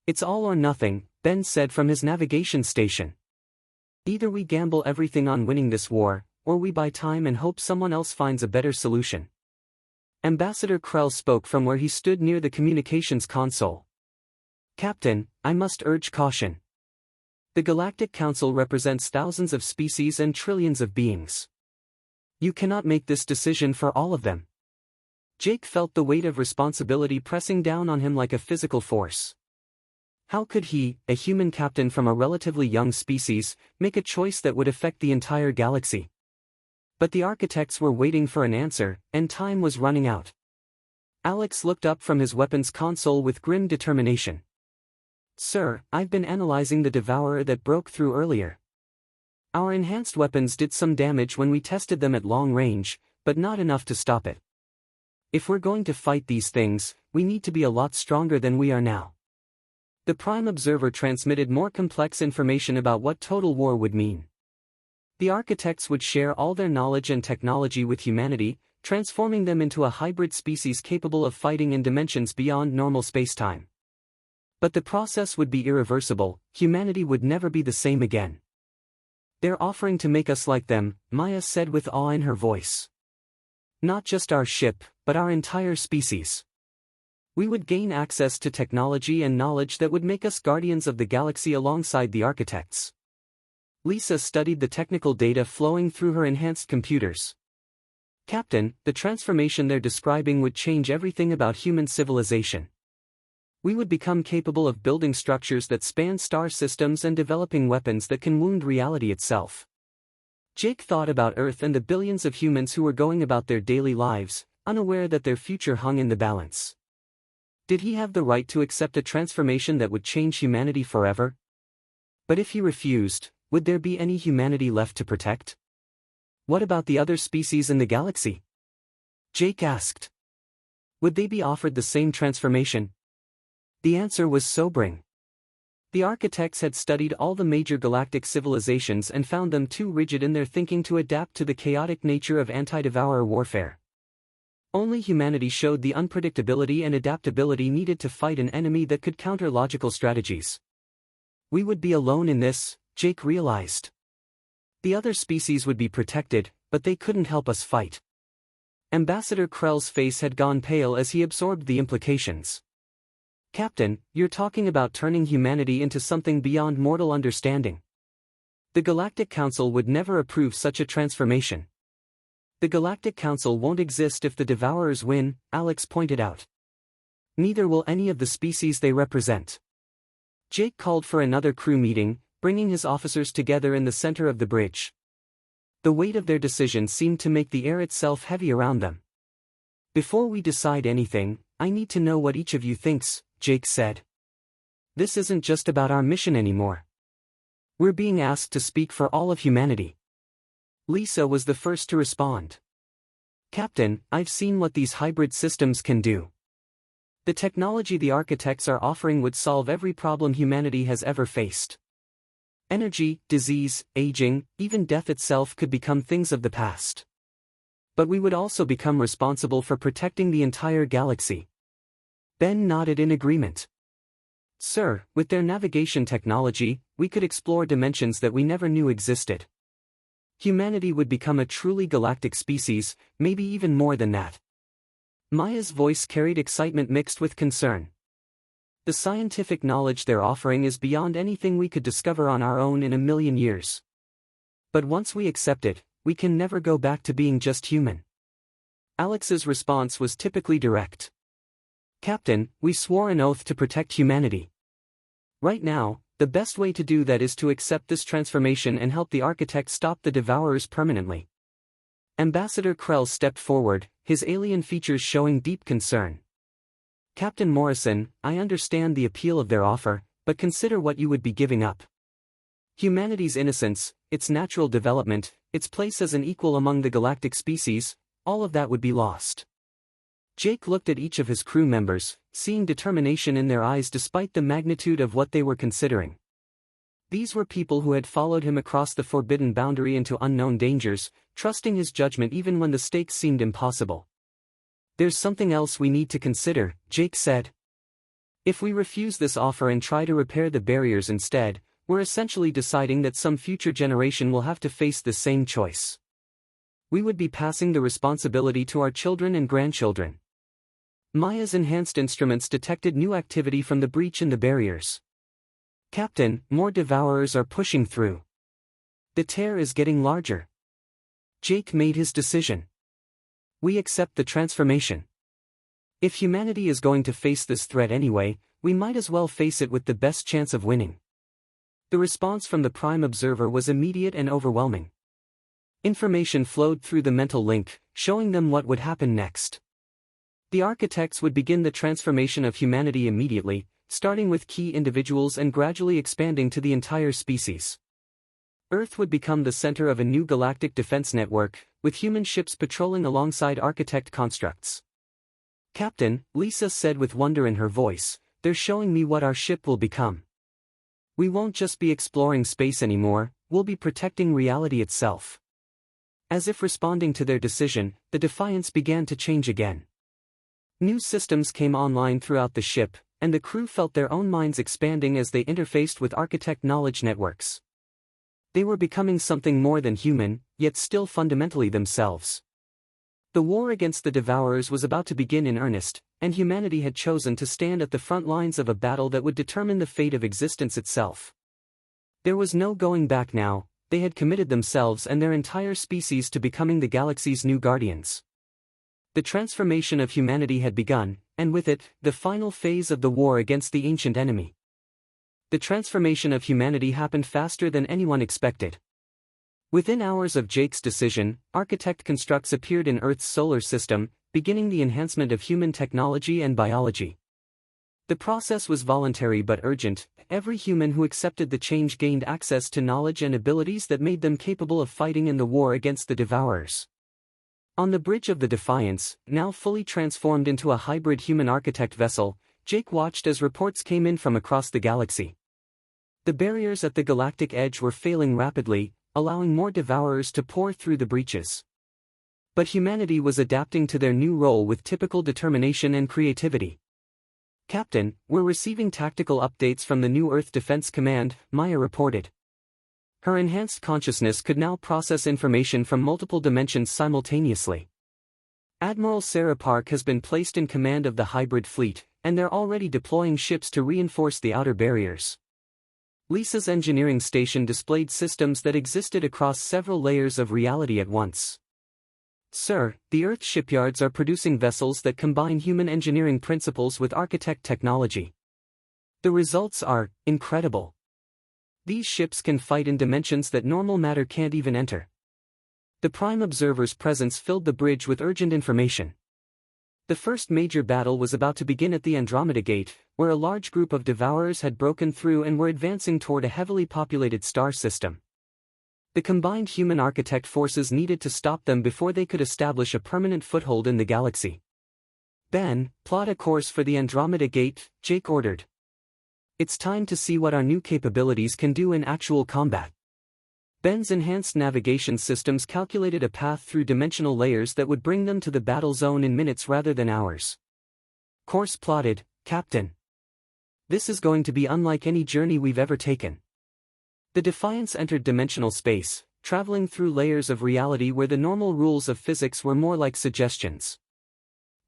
It's all or nothing, Ben said from his navigation station. Either we gamble everything on winning this war, or we buy time and hope someone else finds a better solution. Ambassador Krell spoke from where he stood near the communications console. Captain, I must urge caution. The Galactic Council represents thousands of species and trillions of beings. You cannot make this decision for all of them. Jake felt the weight of responsibility pressing down on him like a physical force. How could he, a human captain from a relatively young species, make a choice that would affect the entire galaxy? But the architects were waiting for an answer, and time was running out. Alex looked up from his weapons console with grim determination. Sir, I've been analyzing the devourer that broke through earlier. Our enhanced weapons did some damage when we tested them at long range, but not enough to stop it. If we're going to fight these things, we need to be a lot stronger than we are now. The Prime Observer transmitted more complex information about what total war would mean. The architects would share all their knowledge and technology with humanity, transforming them into a hybrid species capable of fighting in dimensions beyond normal spacetime. But the process would be irreversible, humanity would never be the same again. They're offering to make us like them, Maya said with awe in her voice. Not just our ship, but our entire species. We would gain access to technology and knowledge that would make us guardians of the galaxy alongside the architects. Lisa studied the technical data flowing through her enhanced computers. Captain, the transformation they're describing would change everything about human civilization. We would become capable of building structures that span star systems and developing weapons that can wound reality itself. Jake thought about Earth and the billions of humans who were going about their daily lives, unaware that their future hung in the balance. Did he have the right to accept a transformation that would change humanity forever? But if he refused, would there be any humanity left to protect? What about the other species in the galaxy? Jake asked. Would they be offered the same transformation? The answer was sobering. The architects had studied all the major galactic civilizations and found them too rigid in their thinking to adapt to the chaotic nature of anti-devourer warfare. Only humanity showed the unpredictability and adaptability needed to fight an enemy that could counter logical strategies. We would be alone in this, Jake realized. The other species would be protected, but they couldn't help us fight. Ambassador Krell's face had gone pale as he absorbed the implications. Captain, you're talking about turning humanity into something beyond mortal understanding. The Galactic Council would never approve such a transformation. The Galactic Council won't exist if the Devourers win, Alex pointed out. Neither will any of the species they represent. Jake called for another crew meeting, bringing his officers together in the center of the bridge. The weight of their decision seemed to make the air itself heavy around them. Before we decide anything, I need to know what each of you thinks, Jake said. This isn't just about our mission anymore. We're being asked to speak for all of humanity. Lisa was the first to respond. Captain, I've seen what these hybrid systems can do. The technology the architects are offering would solve every problem humanity has ever faced. Energy, disease, aging, even death itself could become things of the past. But we would also become responsible for protecting the entire galaxy. Ben nodded in agreement. Sir, with their navigation technology, we could explore dimensions that we never knew existed. Humanity would become a truly galactic species, maybe even more than that. Maya's voice carried excitement mixed with concern. The scientific knowledge they're offering is beyond anything we could discover on our own in a million years. But once we accept it, we can never go back to being just human. Alex's response was typically direct. Captain, we swore an oath to protect humanity. Right now, the best way to do that is to accept this transformation and help the architect stop the Devourers permanently. Ambassador Krell stepped forward, his alien features showing deep concern. Captain Morrison, I understand the appeal of their offer, but consider what you would be giving up. Humanity's innocence, its natural development, its place as an equal among the galactic species, all of that would be lost. Jake looked at each of his crew members, seeing determination in their eyes despite the magnitude of what they were considering. These were people who had followed him across the forbidden boundary into unknown dangers, trusting his judgment even when the stakes seemed impossible. There's something else we need to consider, Jake said. If we refuse this offer and try to repair the barriers instead, we're essentially deciding that some future generation will have to face the same choice. We would be passing the responsibility to our children and grandchildren. Maya's enhanced instruments detected new activity from the breach in the barriers. Captain, more devourers are pushing through. The tear is getting larger. Jake made his decision. We accept the transformation. If humanity is going to face this threat anyway, we might as well face it with the best chance of winning. The response from the Prime Observer was immediate and overwhelming. Information flowed through the mental link, showing them what would happen next. The architects would begin the transformation of humanity immediately, starting with key individuals and gradually expanding to the entire species. Earth would become the center of a new galactic defense network, with human ships patrolling alongside architect constructs. Captain, Lisa said with wonder in her voice, they're showing me what our ship will become. We won't just be exploring space anymore, we'll be protecting reality itself. As if responding to their decision, the Defiance began to change again. New systems came online throughout the ship, and the crew felt their own minds expanding as they interfaced with architect knowledge networks. They were becoming something more than human, yet still fundamentally themselves. The war against the Devourers was about to begin in earnest, and humanity had chosen to stand at the front lines of a battle that would determine the fate of existence itself. There was no going back now, they had committed themselves and their entire species to becoming the galaxy's new guardians. The transformation of humanity had begun, and with it, the final phase of the war against the ancient enemy. The transformation of humanity happened faster than anyone expected. Within hours of Jake's decision, architect constructs appeared in Earth's solar system, beginning the enhancement of human technology and biology. The process was voluntary but urgent. Every human who accepted the change gained access to knowledge and abilities that made them capable of fighting in the war against the Devourers. On the bridge of the Defiance, now fully transformed into a hybrid human architect vessel, Jake watched as reports came in from across the galaxy. The barriers at the galactic edge were failing rapidly, allowing more Devourers to pour through the breaches. But humanity was adapting to their new role with typical determination and creativity. Captain, we're receiving tactical updates from the New Earth Defense Command, Maya reported. Her enhanced consciousness could now process information from multiple dimensions simultaneously. Admiral Sarah Park has been placed in command of the hybrid fleet, and they're already deploying ships to reinforce the outer barriers. Lisa's engineering station displayed systems that existed across several layers of reality at once. Sir, the Earth shipyards are producing vessels that combine human engineering principles with architect technology. The results are incredible. These ships can fight in dimensions that normal matter can't even enter. The Prime Observer's presence filled the bridge with urgent information. The first major battle was about to begin at the Andromeda Gate, where a large group of Devourers had broken through and were advancing toward a heavily populated star system. The combined human architect forces needed to stop them before they could establish a permanent foothold in the galaxy. Ben, plot a course for the Andromeda Gate, Jake ordered. It's time to see what our new capabilities can do in actual combat. Ben's enhanced navigation systems calculated a path through dimensional layers that would bring them to the battle zone in minutes rather than hours. Course plotted, Captain. This is going to be unlike any journey we've ever taken. The Defiance entered dimensional space, traveling through layers of reality where the normal rules of physics were more like suggestions.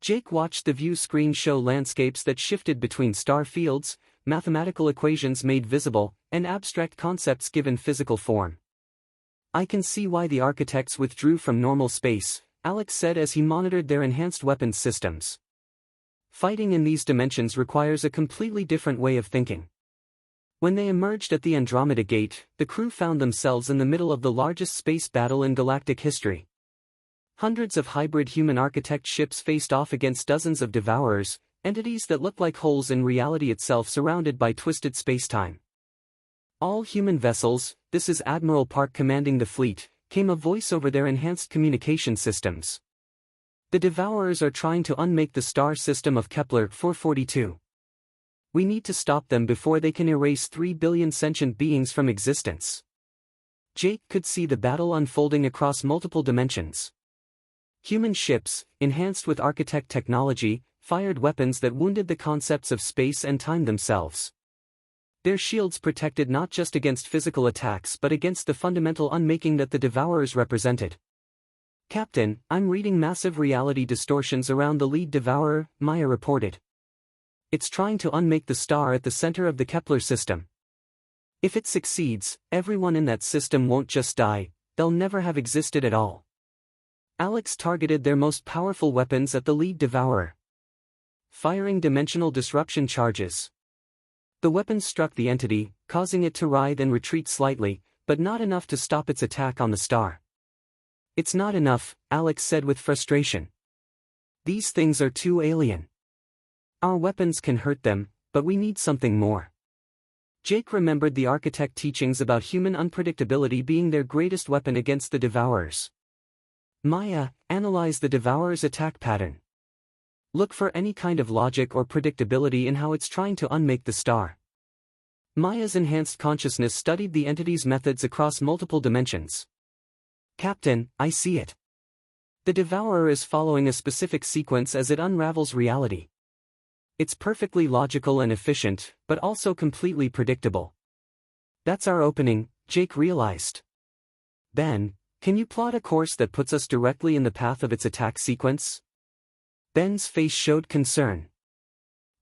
Jake watched the view screen show landscapes that shifted between star fields, mathematical equations made visible, and abstract concepts given physical form. I can see why the architects withdrew from normal space, Alex said as he monitored their enhanced weapons systems. Fighting in these dimensions requires a completely different way of thinking. When they emerged at the Andromeda Gate, the crew found themselves in the middle of the largest space battle in galactic history. Hundreds of hybrid human architect ships faced off against dozens of Devourers, entities that looked like holes in reality itself surrounded by twisted space-time. All human vessels, this is Admiral Park commanding the fleet, came a voice over their enhanced communication systems. The Devourers are trying to unmake the star system of Kepler 442. We need to stop them before they can erase 3 billion sentient beings from existence. Jake could see the battle unfolding across multiple dimensions. Human ships, enhanced with architect technology, fired weapons that wounded the concepts of space and time themselves. Their shields protected not just against physical attacks but against the fundamental unmaking that the Devourers represented. Captain, I'm reading massive reality distortions around the lead devourer, Maya reported. It's trying to unmake the star at the center of the Kepler system. If it succeeds, everyone in that system won't just die, they'll never have existed at all. Alex targeted their most powerful weapons at the lead devourer, firing dimensional disruption charges. The weapons struck the entity, causing it to writhe and retreat slightly, but not enough to stop its attack on the star. It's not enough, Alex said with frustration. These things are too alien. Our weapons can hurt them, but we need something more. Jake remembered the architect teachings about human unpredictability being their greatest weapon against the devourers. Maya, analyze the devourer's attack pattern. Look for any kind of logic or predictability in how it's trying to unmake the star. Maya's enhanced consciousness studied the entity's methods across multiple dimensions. Captain, I see it. The devourer is following a specific sequence as it unravels reality. It's perfectly logical and efficient, but also completely predictable. That's our opening, Jake realized. Ben, can you plot a course that puts us directly in the path of its attack sequence? Ben's face showed concern.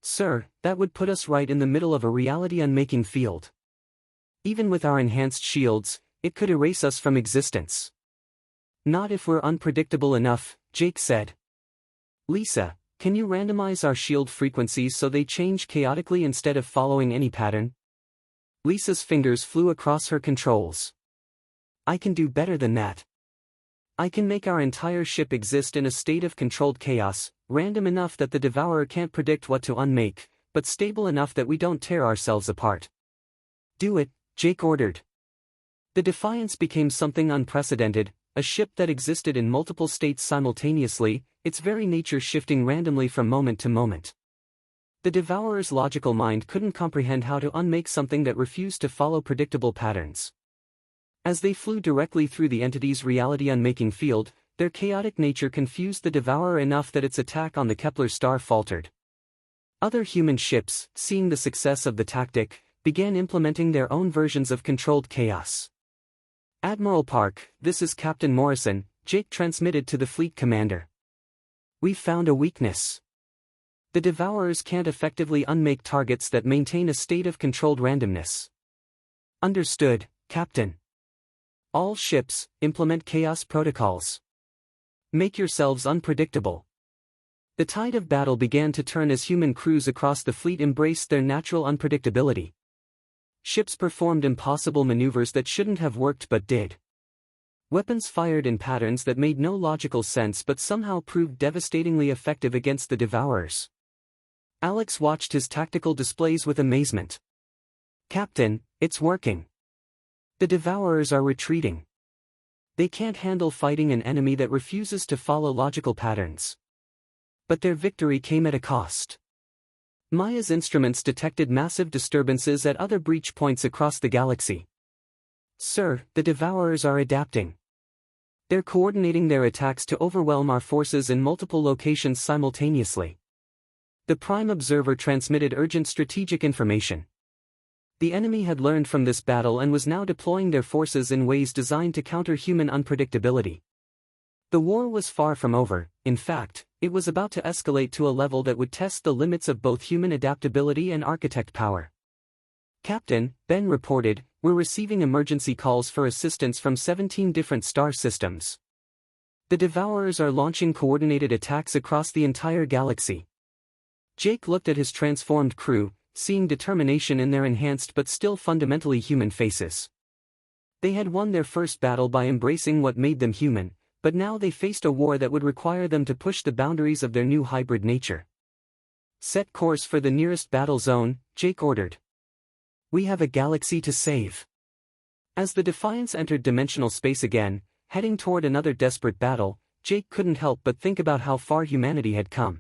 Sir, that would put us right in the middle of a reality unmaking field. Even with our enhanced shields, it could erase us from existence. Not if we're unpredictable enough, Jake said. Lisa, can you randomize our shield frequencies so they change chaotically instead of following any pattern? Lisa's fingers flew across her controls. I can do better than that. I can make our entire ship exist in a state of controlled chaos, random enough that the devourer can't predict what to unmake, but stable enough that we don't tear ourselves apart. Do it, Jake ordered. The Defiance became something unprecedented, a ship that existed in multiple states simultaneously, its very nature shifting randomly from moment to moment. The devourer's logical mind couldn't comprehend how to unmake something that refused to follow predictable patterns. As they flew directly through the entity's reality unmaking field, their chaotic nature confused the devourer enough that its attack on the Kepler star faltered. Other human ships, seeing the success of the tactic, began implementing their own versions of controlled chaos. Admiral Park, this is Captain Morrison, Jake transmitted to the fleet commander. We've found a weakness. The devourers can't effectively unmake targets that maintain a state of controlled randomness. Understood, Captain. All ships, implement chaos protocols. Make yourselves unpredictable. The tide of battle began to turn as human crews across the fleet embraced their natural unpredictability. Ships performed impossible maneuvers that shouldn't have worked but did. Weapons fired in patterns that made no logical sense but somehow proved devastatingly effective against the devourers. Alex watched his tactical displays with amazement. Captain, it's working. The devourers are retreating. They can't handle fighting an enemy that refuses to follow logical patterns. But their victory came at a cost. Maya's instruments detected massive disturbances at other breach points across the galaxy. Sir, the devourers are adapting. They're coordinating their attacks to overwhelm our forces in multiple locations simultaneously. The Prime Observer transmitted urgent strategic information. The enemy had learned from this battle and was now deploying their forces in ways designed to counter human unpredictability. The war was far from over, in fact, it was about to escalate to a level that would test the limits of both human adaptability and architect power. Captain, Ben reported, we're receiving emergency calls for assistance from 17 different star systems. The devourers are launching coordinated attacks across the entire galaxy. Jake looked at his transformed crew, seeing determination in their enhanced but still fundamentally human faces. They had won their first battle by embracing what made them human, but now they faced a war that would require them to push the boundaries of their new hybrid nature. Set course for the nearest battle zone, Jake ordered. We have a galaxy to save. As the Defiance entered dimensional space again, heading toward another desperate battle, Jake couldn't help but think about how far humanity had come.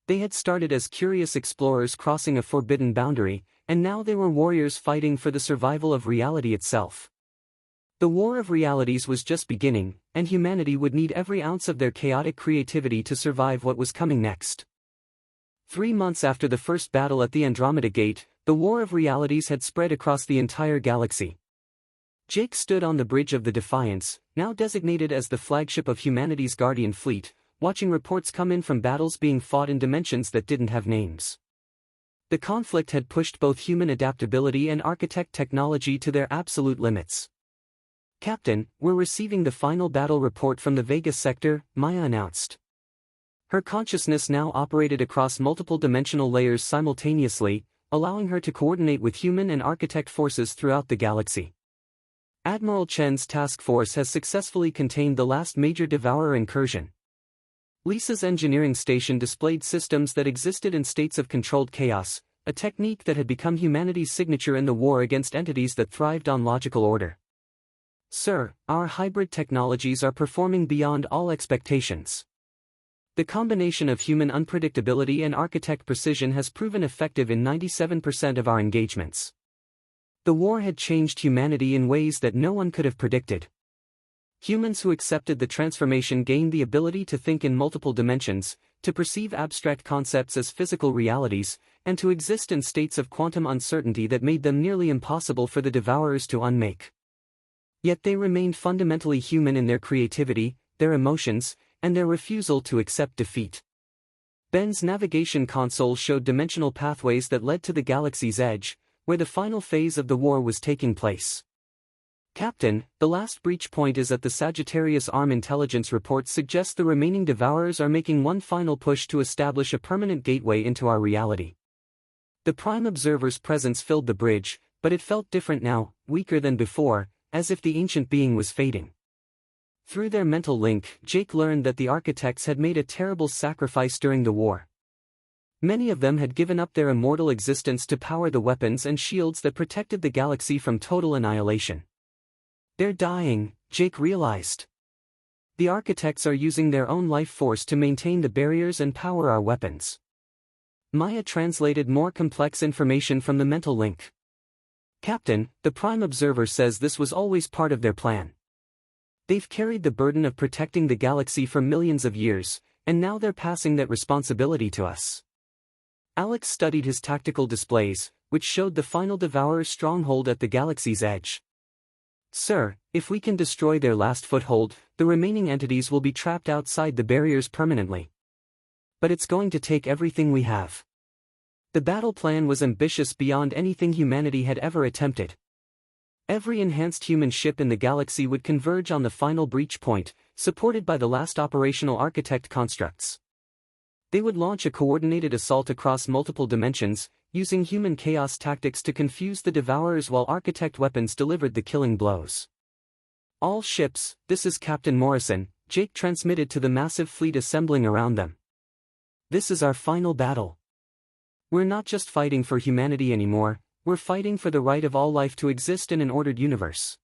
They had started as curious explorers crossing a forbidden boundary, and now they were warriors fighting for the survival of reality itself. The War of Realities was just beginning, and humanity would need every ounce of their chaotic creativity to survive what was coming next. 3 months after the first battle at the Andromeda Gate, the War of Realities had spread across the entire galaxy. Jake stood on the bridge of the Defiance, now designated as the flagship of humanity's Guardian fleet, watching reports come in from battles being fought in dimensions that didn't have names. The conflict had pushed both human adaptability and architect technology to their absolute limits. "Captain, we're receiving the final battle report from the Vegas sector," Maya announced. Her consciousness now operated across multiple dimensional layers simultaneously, allowing her to coordinate with human and architect forces throughout the galaxy. Admiral Chen's task force has successfully contained the last major Devourer incursion. Lisa's engineering station displayed systems that existed in states of controlled chaos, a technique that had become humanity's signature in the war against entities that thrived on logical order. "Sir, our hybrid technologies are performing beyond all expectations. The combination of human unpredictability and architect precision has proven effective in 97% of our engagements." The war had changed humanity in ways that no one could have predicted. Humans who accepted the transformation gained the ability to think in multiple dimensions, to perceive abstract concepts as physical realities, and to exist in states of quantum uncertainty that made them nearly impossible for the Devourers to unmake. Yet they remained fundamentally human in their creativity, their emotions, and their refusal to accept defeat. Ben's navigation console showed dimensional pathways that led to the galaxy's edge, where the final phase of the war was taking place. "Captain, the last breach point is at the Sagittarius Arm. Intelligence reports suggest the remaining Devourers are making one final push to establish a permanent gateway into our reality." The Prime Observer's presence filled the bridge, but it felt different now, weaker than before, as if the ancient being was fading. Through their mental link, Jake learned that the architects had made a terrible sacrifice during the war. Many of them had given up their immortal existence to power the weapons and shields that protected the galaxy from total annihilation. "They're dying," Jake realized. "The architects are using their own life force to maintain the barriers and power our weapons." Maya translated more complex information from the mental link. "Captain, the Prime Observer says this was always part of their plan. They've carried the burden of protecting the galaxy for millions of years, and now they're passing that responsibility to us." Alex studied his tactical displays, which showed the final Devourer's stronghold at the galaxy's edge. "Sir, if we can destroy their last foothold, the remaining entities will be trapped outside the barriers permanently. But it's going to take everything we have." The battle plan was ambitious beyond anything humanity had ever attempted. Every enhanced human ship in the galaxy would converge on the final breach point, supported by the last operational architect constructs. They would launch a coordinated assault across multiple dimensions, using human chaos tactics to confuse the Devourers while architect weapons delivered the killing blows. "All ships, this is Captain Morrison," Jake transmitted to the massive fleet assembling around them. "This is our final battle. We're not just fighting for humanity anymore, we're fighting for the right of all life to exist in an ordered universe."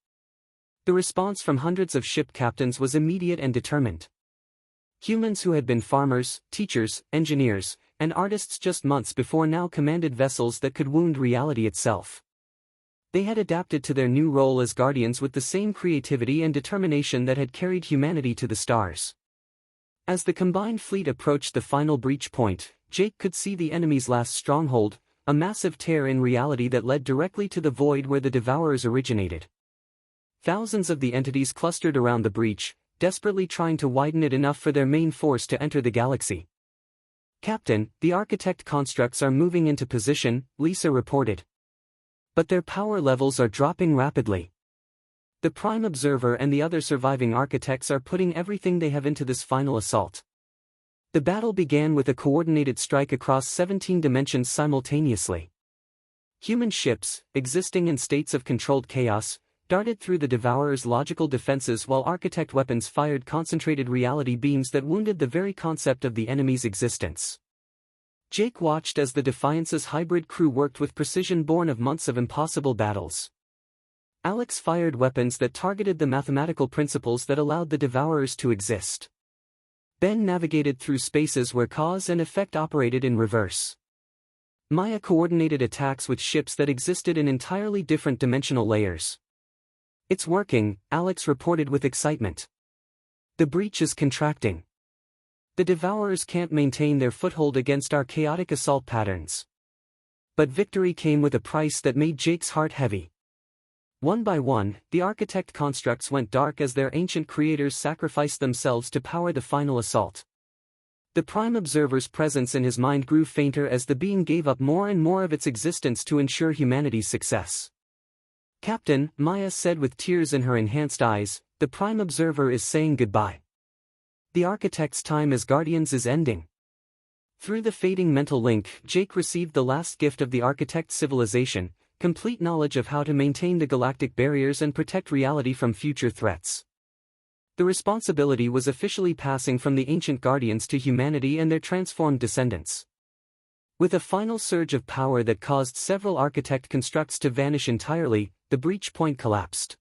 The response from hundreds of ship captains was immediate and determined. Humans who had been farmers, teachers, engineers, and artists just months before now commanded vessels that could wound reality itself. They had adapted to their new role as guardians with the same creativity and determination that had carried humanity to the stars. As the combined fleet approached the final breach point, Jake could see the enemy's last stronghold, a massive tear in reality that led directly to the void where the Devourers originated. Thousands of the entities clustered around the breach, desperately trying to widen it enough for their main force to enter the galaxy. "Captain, the architect constructs are moving into position," Lisa reported. "But their power levels are dropping rapidly. The Prime Observer and the other surviving architects are putting everything they have into this final assault." The battle began with a coordinated strike across 17 dimensions simultaneously. Human ships, existing in states of controlled chaos, darted through the Devourer's logical defenses while architect weapons fired concentrated reality beams that wounded the very concept of the enemy's existence. Jake watched as the Defiance's hybrid crew worked with precision born of months of impossible battles. Alex fired weapons that targeted the mathematical principles that allowed the Devourers to exist. Ben navigated through spaces where cause and effect operated in reverse. Maya coordinated attacks with ships that existed in entirely different dimensional layers. "It's working," Alex reported with excitement. "The breach is contracting. The Devourers can't maintain their foothold against our chaotic assault patterns." But victory came with a price that made Jake's heart heavy. One by one, the architect constructs went dark as their ancient creators sacrificed themselves to power the final assault. The Prime Observer's presence in his mind grew fainter as the being gave up more and more of its existence to ensure humanity's success. "Captain," Maya said with tears in her enhanced eyes, "the Prime Observer is saying goodbye. The architect's time as guardians is ending." Through the fading mental link, Jake received the last gift of the architect's civilization, complete knowledge of how to maintain the galactic barriers and protect reality from future threats. The responsibility was officially passing from the ancient guardians to humanity and their transformed descendants. With a final surge of power that caused several architect constructs to vanish entirely, the breach point collapsed.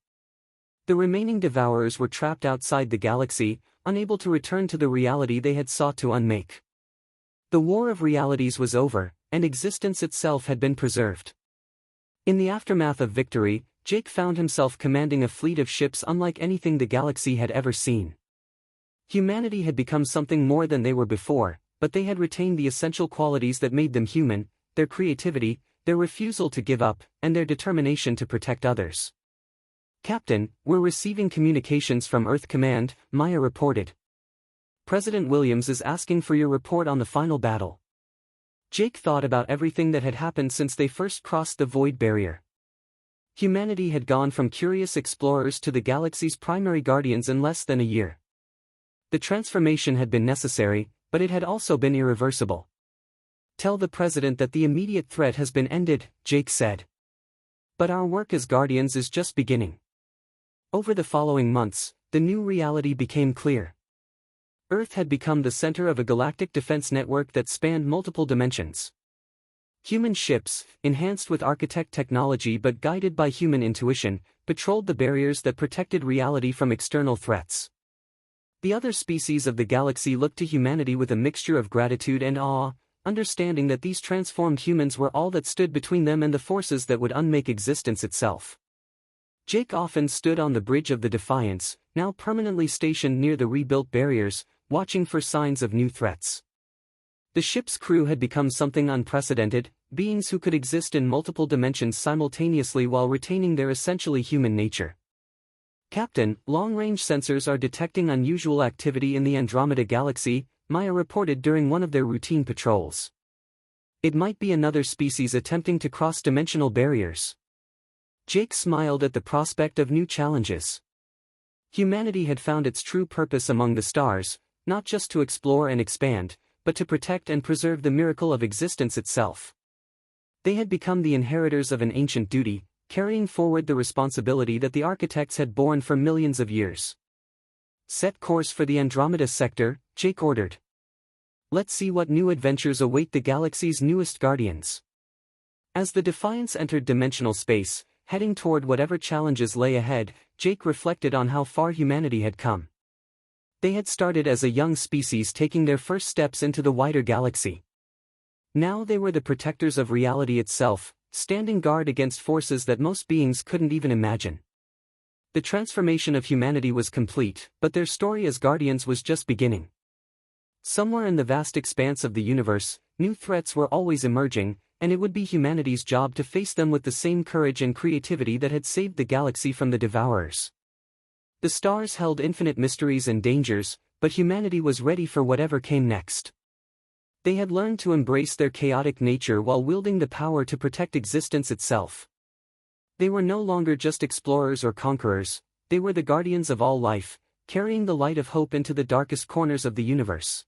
The remaining devourers were trapped outside the galaxy, unable to return to the reality they had sought to unmake. The war of realities was over, and existence itself had been preserved. In the aftermath of victory, Jake found himself commanding a fleet of ships unlike anything the galaxy had ever seen. Humanity had become something more than they were before, but they had retained the essential qualities that made them human: their creativity, their refusal to give up, and their determination to protect others. "Captain, we're receiving communications from Earth Command," Maya reported. "President Williams is asking for your report on the final battle." Jake thought about everything that had happened since they first crossed the void barrier. Humanity had gone from curious explorers to the galaxy's primary guardians in less than a year. The transformation had been necessary, but it had also been irreversible. "Tell the President that the immediate threat has been ended," Jake said. "But our work as guardians is just beginning." Over the following months, the new reality became clear. Earth had become the center of a galactic defense network that spanned multiple dimensions. Human ships, enhanced with architect technology but guided by human intuition, patrolled the barriers that protected reality from external threats. The other species of the galaxy looked to humanity with a mixture of gratitude and awe, understanding that these transformed humans were all that stood between them and the forces that would unmake existence itself. Jake often stood on the bridge of the Defiance, now permanently stationed near the rebuilt barriers, watching for signs of new threats. The ship's crew had become something unprecedented, beings who could exist in multiple dimensions simultaneously while retaining their essentially human nature. "Captain, long-range sensors are detecting unusual activity in the Andromeda Galaxy," Maya reported during one of their routine patrols. "It might be another species attempting to cross dimensional barriers." Jake smiled at the prospect of new challenges. Humanity had found its true purpose among the stars, not just to explore and expand, but to protect and preserve the miracle of existence itself. They had become the inheritors of an ancient duty, carrying forward the responsibility that the architects had borne for millions of years. "Set course for the Andromeda sector," Jake ordered. "Let's see what new adventures await the galaxy's newest guardians." As the Defiance entered dimensional space, heading toward whatever challenges lay ahead, Jake reflected on how far humanity had come. They had started as a young species taking their first steps into the wider galaxy. Now they were the protectors of reality itself, standing guard against forces that most beings couldn't even imagine. The transformation of humanity was complete, but their story as guardians was just beginning. Somewhere in the vast expanse of the universe, new threats were always emerging, and it would be humanity's job to face them with the same courage and creativity that had saved the galaxy from the Devourers. The stars held infinite mysteries and dangers, but humanity was ready for whatever came next. They had learned to embrace their chaotic nature while wielding the power to protect existence itself. They were no longer just explorers or conquerors, they were the guardians of all life, carrying the light of hope into the darkest corners of the universe.